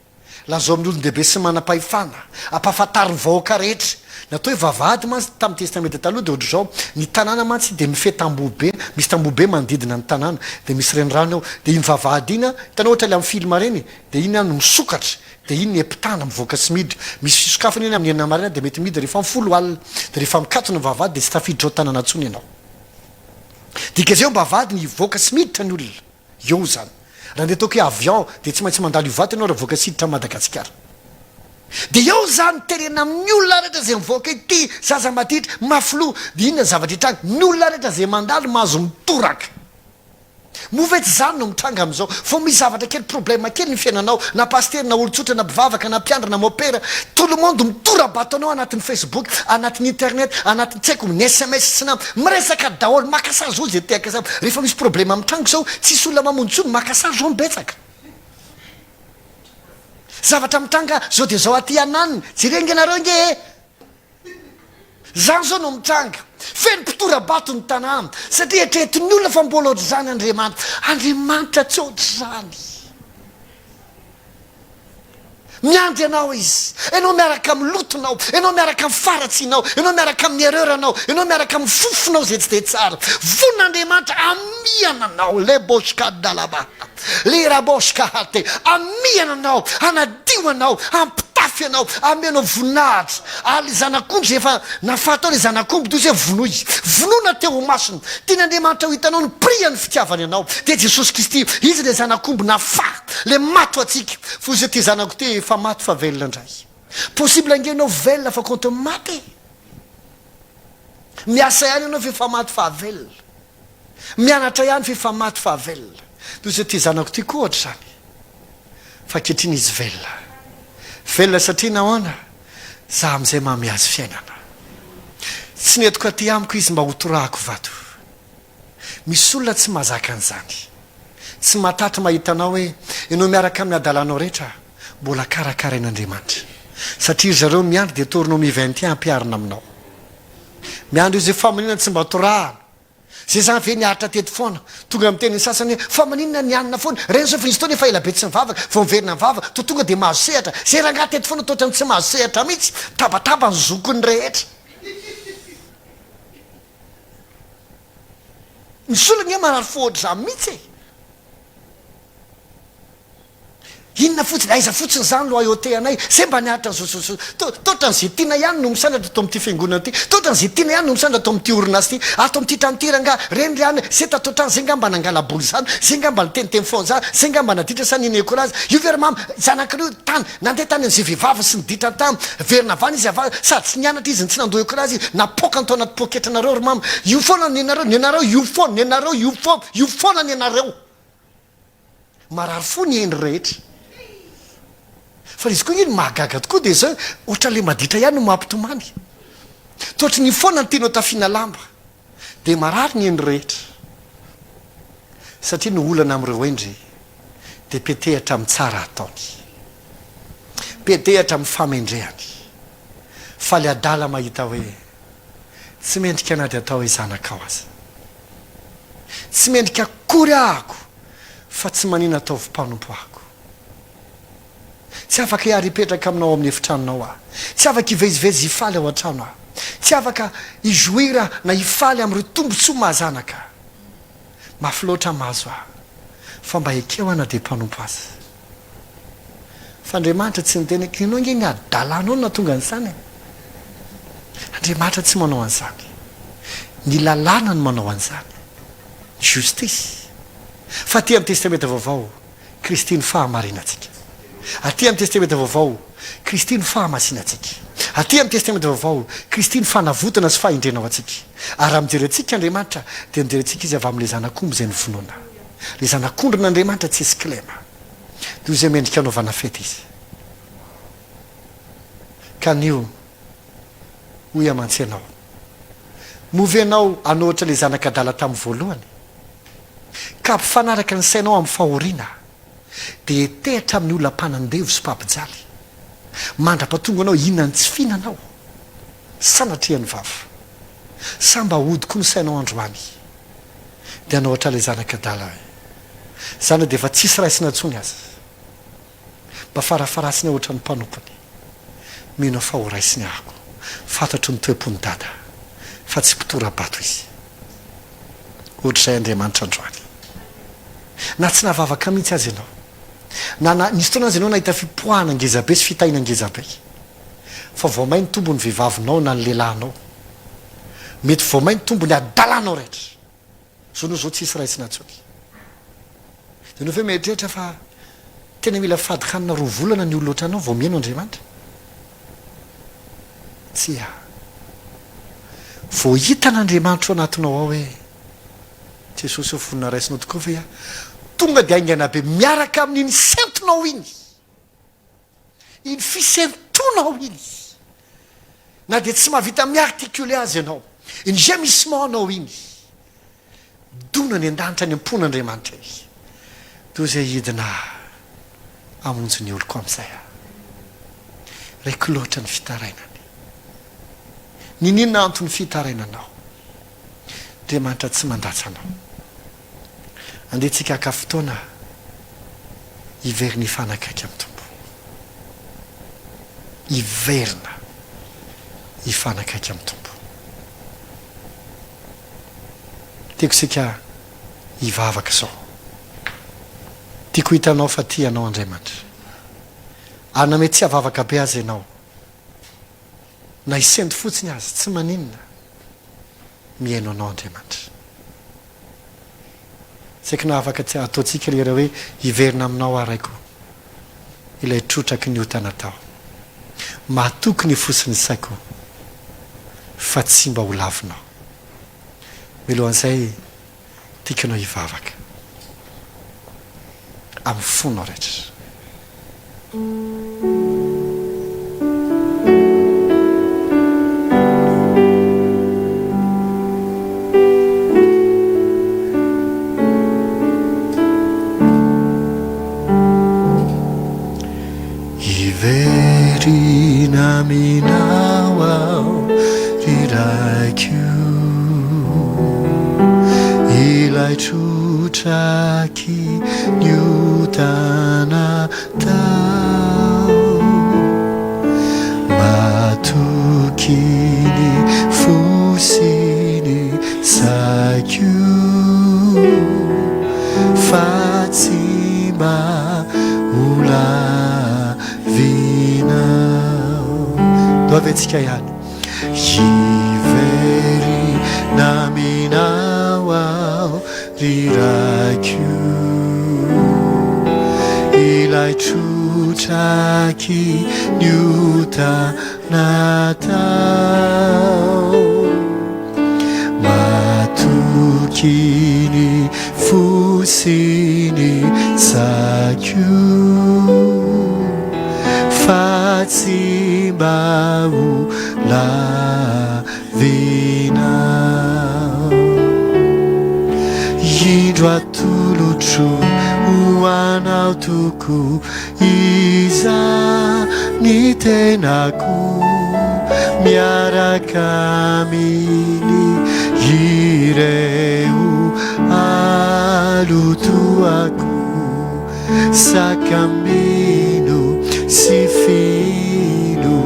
lazao amin'ny olon-dehibe sy manam-pahefana ampahafantariny vahoaka rehetra natao hoe vavady mantsy tamin'ny testamenta taloha dia ohatr'izao ny tanàna mantsy dia mifehy tamboho-be misy tamboho-be manodidina ny tanàna dia misy renirano ao dia iny vavady iny hitanao ohatra le amin'ny filma reny dia iny no misokatra dia iny ny epitana mivoaka sy miditra misy fisokafana iny amin'ny enina marina dia mety miditra rehefa mifolo alina dia rehefa mikatona ny vavady dia tsy tafiditra ao tanàna antsony ianao dika zay vavady ny voaka sy miditra ny olona eo zany raha nde ataoko hoe avion dia tsy maintsy mandalo io vato ianao raha voaka siditra Madagasikara dia eo zany terena amin'ny olona rehetra zay mivoaka ity zaza maditra mafilo dia inona zavatra hitranga ny olona rehetra zay mandalo mahazo mitoraka movety zany no mitranga amin'izao fo misy zavatra kely problème kely ny fiainanao na paster na olotsotra na mpivavaka na mpiandra na mopera tout le monde mitorabato anao anatin'ny Facebook anatin'ny internet anatin'ny tsy haiko ny SMS sy na miresaka daholo makasazy olo zay teakasa rehefa misy problème mitrango zao tsisy olona mamonjy makasazy ao betsaka zavatra mitranga zao dia zao aty ananiny jerenge anareo nge zany zao no mitranga feno mpitorabato ny tanàna satria etrehetiny olona fa mbola ohatry zany Andriamanitra tsy ohatry zany miandry anao izy ianao miaraka amin'ny lotonao ianao miaraka amin'ny faratsinao ianao miaraka amin'ny ereuranao ianao miaraka amin'ny fofonao zay tsy dia tsara von'Andriamanitra amiana anao le boska dalaba le raboska hate amiana anao anadio anao ampitafy anao amianao voninahitra ary le zanak'omby efa nafatao le zanak'omby toy hoe vonoy vonona teo ho masina tian'Andriamanitra ho hitanao ny priany fitiavany anao dia Jesosy Kristy izy le zanak'omby nafa le mato atsika fo izy ty zanako ty efa maty fa velona indray possible angenao velona fa konto maty miasa ihany ianao fa efa maty fa velona mianatra ihany fa efa maty fa velona toy izy ty zanako ty koa ohatra zany fa kehitriny izy velona satria nahoana za amin'izay mamiazy fiainana tsy netiko aty amiko izy mba hotorahako vato misy olona tsy mahazaka an'izany tsy matatra mahitanao hoe ianao miaraka amin'ny adalanao rehetra mbola karakarain'Andriamanitra satria zareo miandry Deutéronomie 21 ampiarina aminao miandry io zay famaninana tsy mba torahana zay zany ve niaritra teto foana tonga amin'ny teniny sasany fa maninona nianina foana reny zao fa izy tony efa ela be tsy mivavaka vao miverina mivavaka to tonga dia mahazo sehatra zay raha teto foana toatra ny tsy mahazo sehatra mihitsy tabataba ny zokony rehetra ny solagna manary fohatra zany mihitsy inona fotsiny aiza fotsiny zany lo aiote anay zay mba niaritra totra n'izay tiana ihany no misandratra atao amin'ity fiangonana ty totra n'izay tiana ihany no misandratra atao amin'ity orinasy ty ato amin'ity tranotira reny ihany zay tatotrany zay nga mba nangalaboly zany zay nga mba niteniteny foana zany zay nga mba naditra sa niny ekolazy io verimamy zanakireo tany nandeha tany an'izay vehivava sy niditra tany verina avany izy sady tsy nianatra izy ny tsy nandoha ekolazy izy napoka ny tao anaty poketra anareo ry mama io foana nenareo io foana nenareo marary fo ny eny rehetra fa izy koa iny mahagaga tokoa dia zao ohatra le maditra ihany no mampitomany tohatry ny foana ny tianao tafiana lamba dia marary ny eny rehetra satria no olana amin'ireo endry dia petehatra amin'ny tsara ataony bedehatra amin'ny famendrehany fa le adala mahita hoe tsy mendrika anaty atao hoe zanakao aza, tsy mendrika akory ahako fa tsy manina ataovy mpanompo ahako, tsy afaka hiaripetraka aminao amin'ny efitranonao aho, tsy afaka hivezivezy hifaly ao an-trano aho, tsy afaka hijoira na hifaly amin'ireo tombontsoa mahazanaka, mafy loatra mahazo aho fa mba ekeo ana dia mpanompo azy. Fa Andriamanitra tsy niteny kinao nge ny adalanao na tonga an'izany. Andriamanitra tsy manao an'izany, ny lalàna no manao an'izany, justice. Fa aty amin'ny testamenta vaovao Kristy ny fahamarinantsika, aty amin'ny testamenta vaovao Kristy ny fahamasinantsika, aty amin'ny testamenta vaovao Kristy ny fanavotana sy fahindrena ao antsika. Ary mijerentsika Andriamanitra dia mijerentsika izy avy amin'ilay zanak'omby izay novonoana, ilay zanak'ondrin'Andriamanitra tsy esy kilema, dia izay mendrika anaovana fety izy. Ka nio hoy amantsy ianao, movy ianao anohatra ilay zanakadala tamin'ny voalohany ka mpifanaraka ny sainao amin'ny fahoriana, dia etehitra amin'ny olona mpanandevo sy mpampijaly, mandra-patonga anao inona ny tsy fihinanao, sanatrian'ny vava, samba hodiko ny sainao androany, dia anao ohatra ilay zanakadala hoe zany dia efa tsisy raisina ntsony aza, mba farafarasiny ohatra ny mpanompony, mino fa ho raisiny ahako, fantatro ny toepony dada fa tsy mpitorabato izy. Ohatr'izay Andriamanitra androany, na tsy nahavavaka mihitsy azy ianao, na nisy fotoana azy ianao nahita fipoahana ngezabe sy fitahiana ngezabe, fa vao mai ny tombo ny vehivavinao na ny lehilahinao, mety vao mai ny tombo ny adalanao rehetra, so noho zao tsisy raisina ntsony. Dia nao ve mieritreritra fa tena mila fadikanina roa volana ny olona oatra anao vao mihaino Andriamanitra? Tsy a vao hitan'Andriamanitra ao anatinao ao hoe Jesosy fonina raisinao tokoa fa ia tonga dia aingana be miaraka amin'iny sentonao iny, iny fisentonao iny, na dia tsy mahavita miartikule azy ianao, iny gémissementanao iny, dona ny an-danitra ny ampon'Andriamanitra izy, toy izay hidina amonjy ny oloko amin'izay a raiko loatra ny fitarainany. Ninina antony fitarainanao? Andriamanitra tsy mandatsa anao. Andehantsika haka fotoana hiverina hifanakaiky amin'ny tombo, hiverina hifanakaiky amin'ny tombo. Tiako sika hivavaka zao, tiako hitanao fa ty anao Andriamanitra, ary na mety tsy havavaka be azy ianao, na hisendy fotsiny azy tsy maninona, mihaino anao Andriamanitra. Saika na afaka tsy ataontsika le raha hoe hiverina aminao araiko ilay trotraky ny otana tao, mahatoky ny fosiny saiko fa tsy mba ho lavinao. Milohan'izay tiakanao hivavaka amin'ny fonao rehetra. Hiverina minao ao riraikio, ilay trotraky ny otana tao, matoky ny fosiny saikio fa tsy mba olavinao. Do avetsika ihany. Hiverina minao ao riraikio, ilay trotraky ny otana tao, matoky ny fosiny saikio fa tsy mba ho lavinao. Indro atolotro ho anao toko iza ny tenako miaraka aminy ireo alotoako sakambino sy fino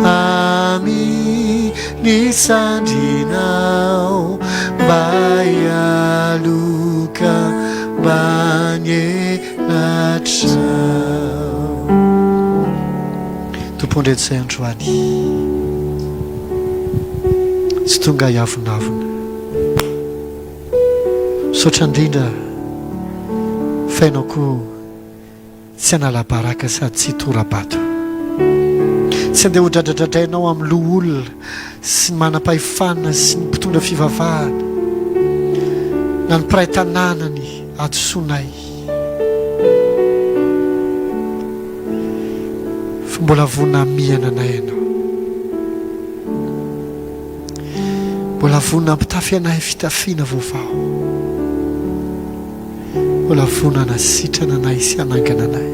aminy sandrinao mba ialoka manelatrao. Tompondreto izay androany tsy tonga iavonavona sotra indrindra fainao koa tsy anala-baraka sady tsy tora-bato, tsy andeha ho dradradradrainao amin'ny loha olona sy ny manam-pahefana sy ny mpitondra fivavahana na ny mpiray tanànany atosoanay, fa mbola vonina mihana anay ianao, mbola vonina ampitafy anay fitafiana vaovao, mbola vonina nasitrana anay sy anangana anay.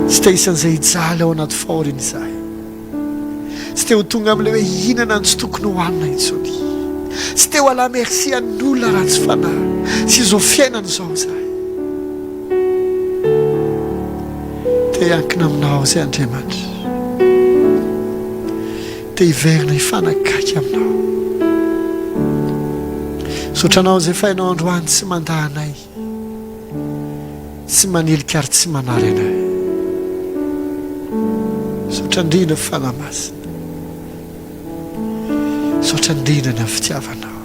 Tsy te isan'izay hijaly ao anaty fahoriana izay, tsy te ho tonga amin'ilay hoe inana no tsy tokony ho hanina intsony, tsy te ho ala merci an'olona raha tsy fanahy sy izao fiainana izao izay. Te hiankina aminao izay Andriamanitra, te hiverina hifanakaiky aminao. Sotranao izay fainao androany tsy mandahanay, tsy manilika ary tsy manary anay. Sotra indrindra fanamasina, sotra indrindra ny fitiavanao.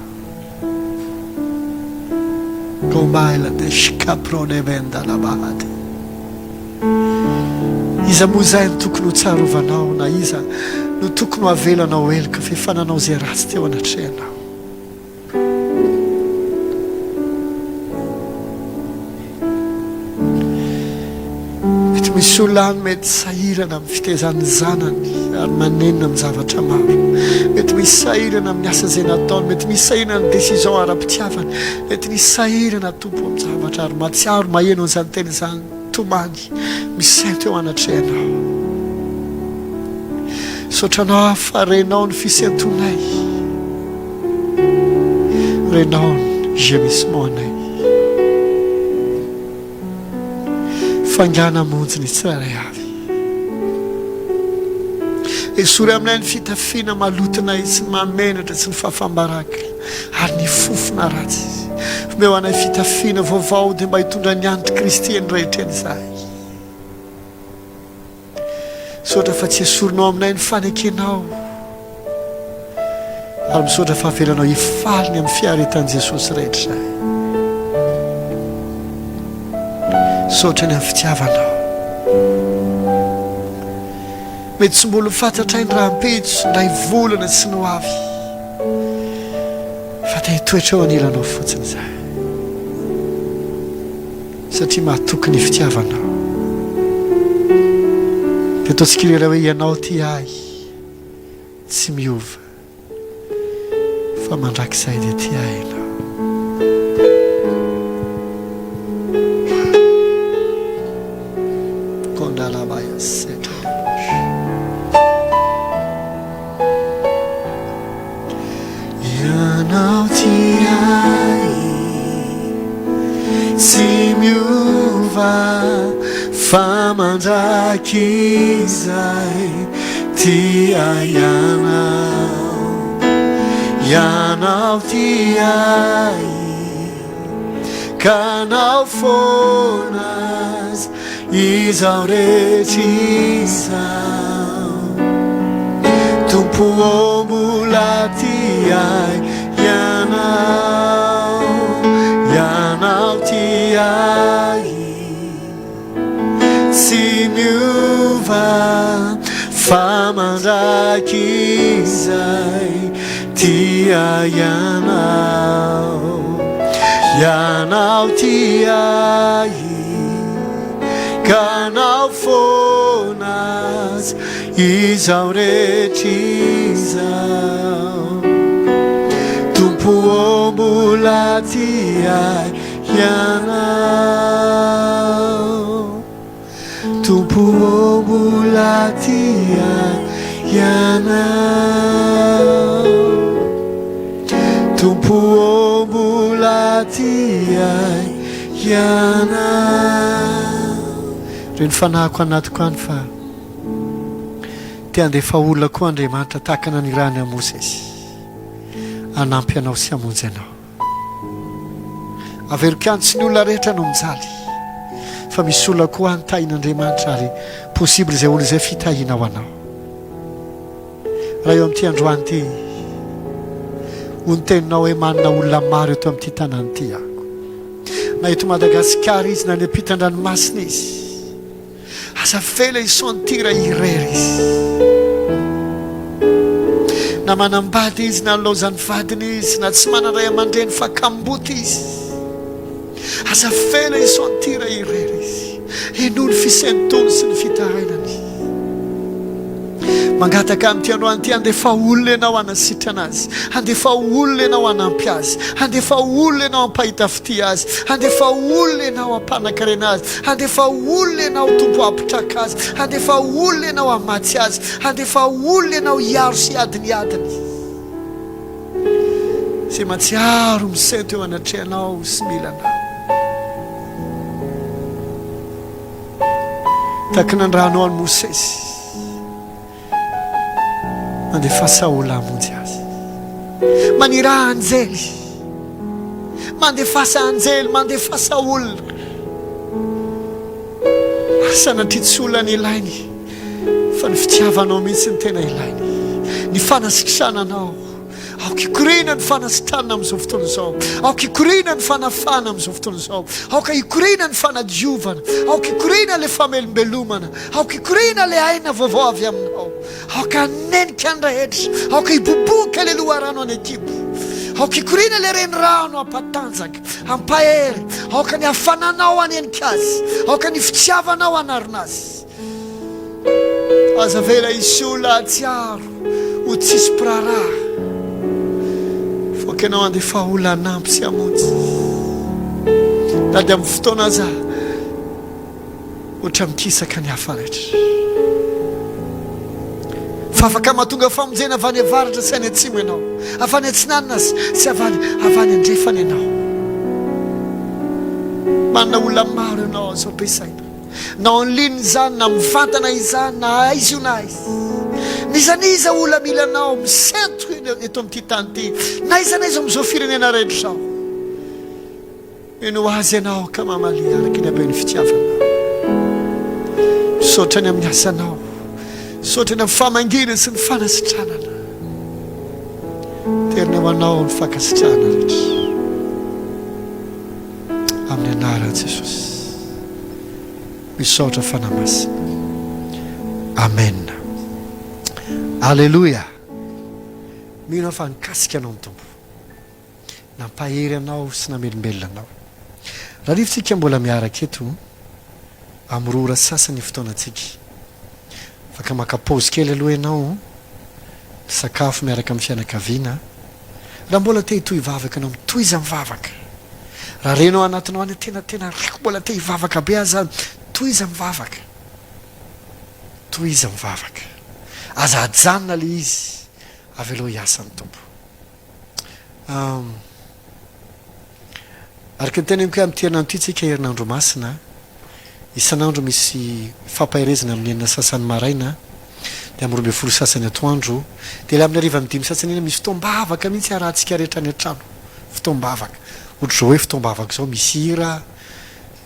Gomaila de shikaprone vendala bahady. Iza moa izay no tokony ho tsarovana na iza no tokony ho avelanao elaka fa fananao izay ratsy teo anatrehanao. Misy olona any mety sahirana amin'ny fitezan'ny zanany ary manenina amin'ny zavatra maro, mety misy sahirana amin'ny asa izay nataony, mety misy sahirana amin'ny décision ara-pitiavana, mety misy sahirana tompo amin'ny zavatra ary matsiaro maheno an'izany tena izany tomany misy sainy teo anatrehanao. Sotranao fa renao ny fisentonay, renao ny gémissement anay, fangana monjy ny tsirairay avy. Esory aminay ny fitafiana malotonay tsy mamenatra tsy ny fahafambaraka ary ny fofona ratsy. Meo anay fitafiana vaovao dia mba hitondra ny andry Kristy ny rehetra izay. Misaotra fa tsy esorinao aminay ny fanekenao ary misaotra fa avelanao hifaliny amin'ny fiaretan'i Jesosy rehetra izay. Misaotra ny amin'ny fitiavanao. Mety tsy mbola fantatra ny rahampitso ndray volana sy ny hoavy, fa te hitoetra eo anilanao fotsiny izay, satria mahatokony fitiavanao. Dia ataontsika ilay hoe ianao ty ahy tsy miova, fa mandrakizay dia ty ahy ianao. Kondalabaya setra ianao ty ahy tsy miova, fa mandraky izay ty ahy ianao ty ahy ka anao foana azy izao rehetra izao. Tompo mbola ty ahy ianao ty ahy tsy miova, fa mandraky izay ty ahy ianao ty ahy ka anao foana azy izao rehetra izao. Tompo mbola ty ahy ianao tompo mbola tia ianao tompo mbola tia ianao reny fanahiko anatiko any fa tia andefa olona koa Andriamanitra tahaka nanirany a Mosesy anampy anao sy hamonjy anao averokany tsy ny olona rehetra no mijaly fa misy olona koa antahin'Andriamanitra ary possible izay olo izay fitahinao anao raha eo amin'ity androany ity ho niteninao hoe manana olona maro eto amin'ity tanany ity ako na eto Madagasikara izy na ny ampitan-dranomasina izy aza vela isantira irery izy na manambady izy na nlaozany vadiny izy na tsy manandray aman-dreny fa kamboty izy aza vela isantira irery izy enony fisentony sy ny fitarainany mangataka amin'ity androany ity andefa olona ianao anasitra anazy andefa olona ianao anampy azy andefa olona ianao ampahita fity azy andefa olona ianao ampanankarena azy andefa olona ianao tompo apitraka azy andefa olona ianao amatsy azy andefa olona ianao hiaro sy adiny sy matsiaro misento eo anatrehanao sy milanao tahaka nandrahanao any Mosesy mandefasa olona hamonjy azy maniraha anjely mandefasa anjely mandefasa olona sanatria tsy olona ny ilainy fa ny fitiavanao mihitsy ny tena ilainy ny fanasikisananao aoka ikorina ny fanasitranana amin'izao fotoana izao aoka ikorina ny fanafana amin'izao fotoana izao aoka ikorina ny fanadiovana aoka ikorina le famelombelomana aoka ikorina le aina vaovao avy aminao aoka nenika ny rehetra aoka iboboka le loharano any ekipo aoka ikorina le renirano ampatanjaka ampahery aoka ny hafananao anenika azy aoka ny fitiavanao anarinazy aza vela isy olona atsiaro ho tsisy piraraha foka ianao andefa olona anampy sy hamonjy tady amin'ny fotoana aza ohatra mikisaka ny hafa rehetra fa afaka mahatonga famonjena avany avaratra sy any atsimo ianao avany atsinanina sy avany andrefany ianao manana olona maro ianao azo ampiasaina na online izany na mivantana izany na aizy io na aizy nizaniza olona milanao misento eto amin'ity tany ity na iza na iza amin'izao firenena rehetra zao eno azy ianao ka mamalia araka ny aben'ny fitiavanao misaotrany amin'ny asanao misaotrany amin'ny famangina sy ny fanasitranana terina ho anao ny fankasitrahana rehetra amin'ny anaran'i Jesosy misaotra fanamasina amen. Alleluia. Mino fa nikasika anao ny tompo nampahery anao sy namelombelona anao raha rivotsika mbola miaraka eto amorora sasany fotoanantsika afaka maka pause kely aloha ianao sakafo miaraka amin'ny fianakaviana raha mbola te hitohy vavaka anao mitohiza mivavaka raha renao anatinao any tena reko mbola te hivavaka be aza tohiza mivavaka aza ajanona le izy avy aloha hiasa ny tompo araka ny teneniko hoe amin'ity herinandro ity tsika herinandro masina isan'andro misy fampahirezana amin'ny enina sasany maraina dia amin'ny 12 sasany atoandro dia le amin'ny hariva amin'ny 5 sasany iny misy fotoam-bavaka mihitsy arahantsika rehetra any an-trano fotoam-bavaka ohatra zao hoe fotoam-bavaka zao misy hira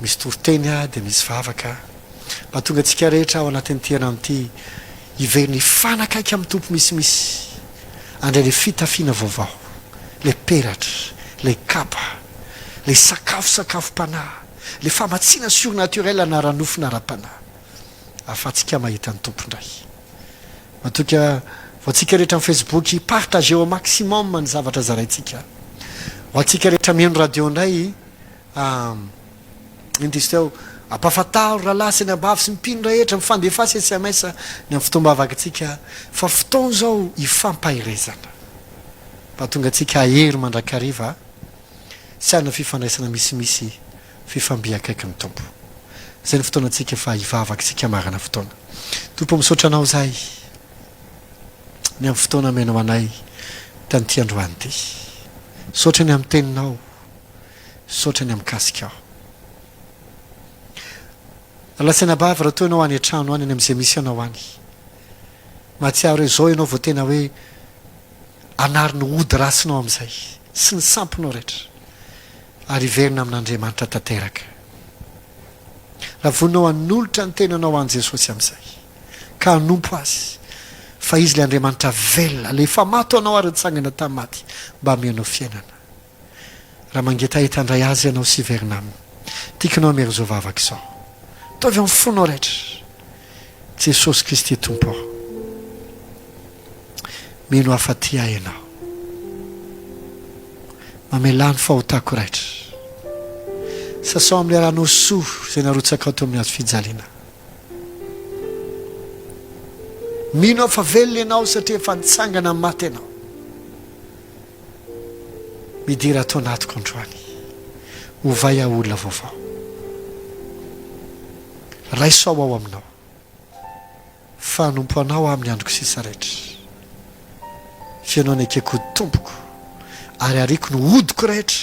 misy toroteny dia misy vavaka mba tonga antsika rehetra ao anatin'ity herinandro ity iveriny fanakaiky amin'ny tompo misimisy andray le fitafiana vaovao le peratra le kapa le sakafo-panahy le famatsiana surnaturel anaranofo ara-panahy afatsika mahita ny tompo ndray matoka voantsika rehetra amin'ny Facebook partage au maximum ny zavatra zaraintsika ho antsika rehetra mihaino radio ndray indisteo ampafataro rahalahy sy ny ambavy sy mipino rehetra mifandefasy SMS ny amin'ny fotoam-bavaka atsika fa fotoana zao ifampahirezana mba tonga atsika ahery mandrakariva sy ana fifandraisana misimisy fifambiakaiky ny tompo zay ny fotoana antsika efa hivavaka sika marana fotoana tompo misaotra anao zahay ny amin'ny fotoana menao anay tanyty androany ty saotra ny amin'ny teninao saotra ny amin'ny kasika ao lasaina bavy raha toa ianao any an-trano any amin'izay misy ianao any mahatsiaro hoe zao ianao vao tena hoe anariny ody rasinao amin'izay sy ny sampinao rehetra ary iverina amin'Andriamanitra tanteraka raha voninao hanolotra ny tenanao an' Jesosy amin'izay ka hanompo azy fa izy le Andriamanitra velona le efa mato anao ary nitsangana tamin'ny maty mba amianao fiainana raha mangeta hitandray azy ianao sy iverina aminy tiakanao mery zao vavaka izao taovy amin'ny fonao rehetra Jesosy Kristy tompo mino afaty ahy ianao mamelany fahotako rehetra sasao amin'ilay ranao soa izay narotsaka ao teo amin'ny azo fijaliana mino afa velona ianao satria efa nitsangana amin'ny maty ianao midira atao anatiko androany ovay aho olona vaovao raisao ao aminao fanompo anao amin'ny androko sisa rehetra fianao ny akeko tompoko ary ariko ny hodiko rehetra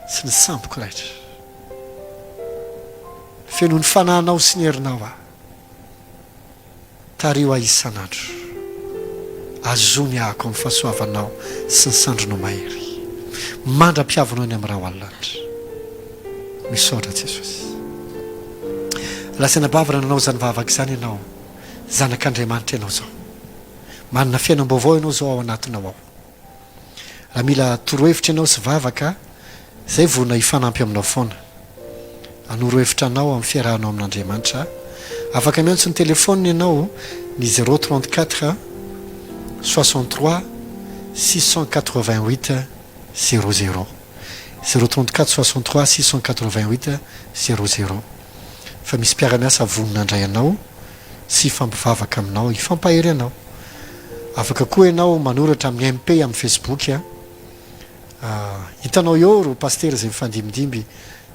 sy ny sampoko rehetra fianao ny fanahinao sy ny herinao aho tario aho isan'andro azony ahako amin'ny fahasoavanao sy ny sandronao mahery mandra-piavanao ny amin'ny raha hoalinanitra misaotra Jesosy lasaina bavy raha nanao zany vavaka zany ianao zanak'Andriamanitra ianao zao manana fiainam-baovao ianao zao ao anatinao ao raha mila torohevitra ianao sy vavaka zay vona hifanampy aminao foana hanoro-hevitra anao amin'ny fiarahanao amin'Andriamanitra afaka miantso ny telefôniny ianao ny 034 63 688 00 034 63 688 00 fa misy mpiara-miasa voninandray anao sy fampivavaka aminao hifampahery anao afaka koa ianao manoratra amin'ny MP amin'ny Facebook hitanao eo ro paster zay mifandimidimby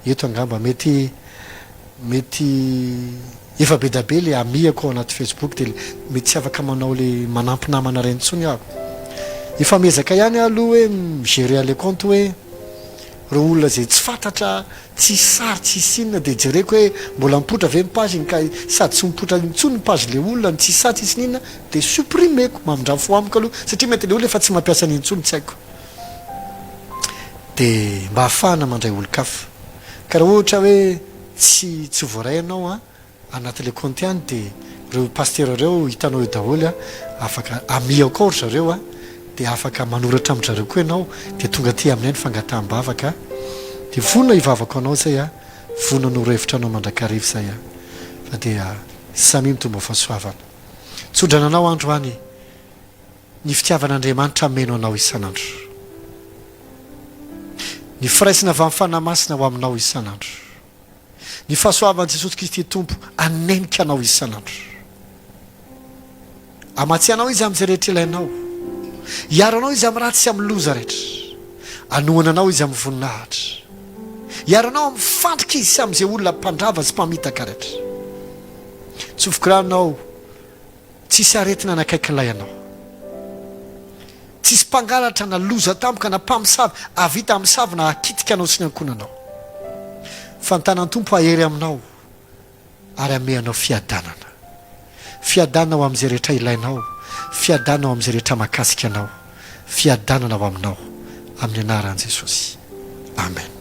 eto angamba mety efa be da be le amiako ao anaty Facebook de mety tsy afaka manao le manampy namana reny tsony aho efa mezaka ihany aloha hoe migérer le compte hoe ro olona zay tsy fantatra tsy sary tsy sinina de jereko hoe mbola mipotra ve page ka sady tsy mipotra intsony page le olona ny tsy sary tsy sinina de supprimeko mamindrafo amiko aloha satria mety le olona efa tsy mampiasa ny intsony tsy haiko de mba hafahana mandray olo-kafa ka raha ohatra hoe tsy voaray anao anaty le compte ihany de reo pasteur reo hitanao eo daholo afaka amiako ao ry zareo de afaka manoratra amin'ny zareo koa ianao de tonga ty aminay ny fangataham-bavaka de vonona hivavaka anao zay vonona norohevitra anao mandrakarivo zay fa de samy mitomba fahasoavana tsodrananao androany ny fitiavan'Andriamanitra meno anao isan'andro ny firaisina avy amin'ny fanamasina ho aminao isan'andro ny fahasoavan'i Jesosy Kristy tompo anenika anao isan'andro amatsianao izy amin'izay rehetra ilainao hiaro anao izy amin'ny ratsy sy amin'ny loza rehetra anohana anao izy amin'ny voninahitra hiaro anao amin'ny fandrika izy sy amin'izay olona mpandrava sy mpamitaka rehetra tsofokoranao tsisy aretina anakaikin'ilay anao tsisy mpangalatra na loza tampoka na mpamisavy avita amin'ny savy na hakitika anao sy ny ankonanao fantanan tompo ahery aminao ary ameanao fiadanana ao amin'izay rehetra ilainao fiadanana ao amin'izay rehetra mahakasika anao fiadanana ao aminao amin'ny anaran'i Jesosy amen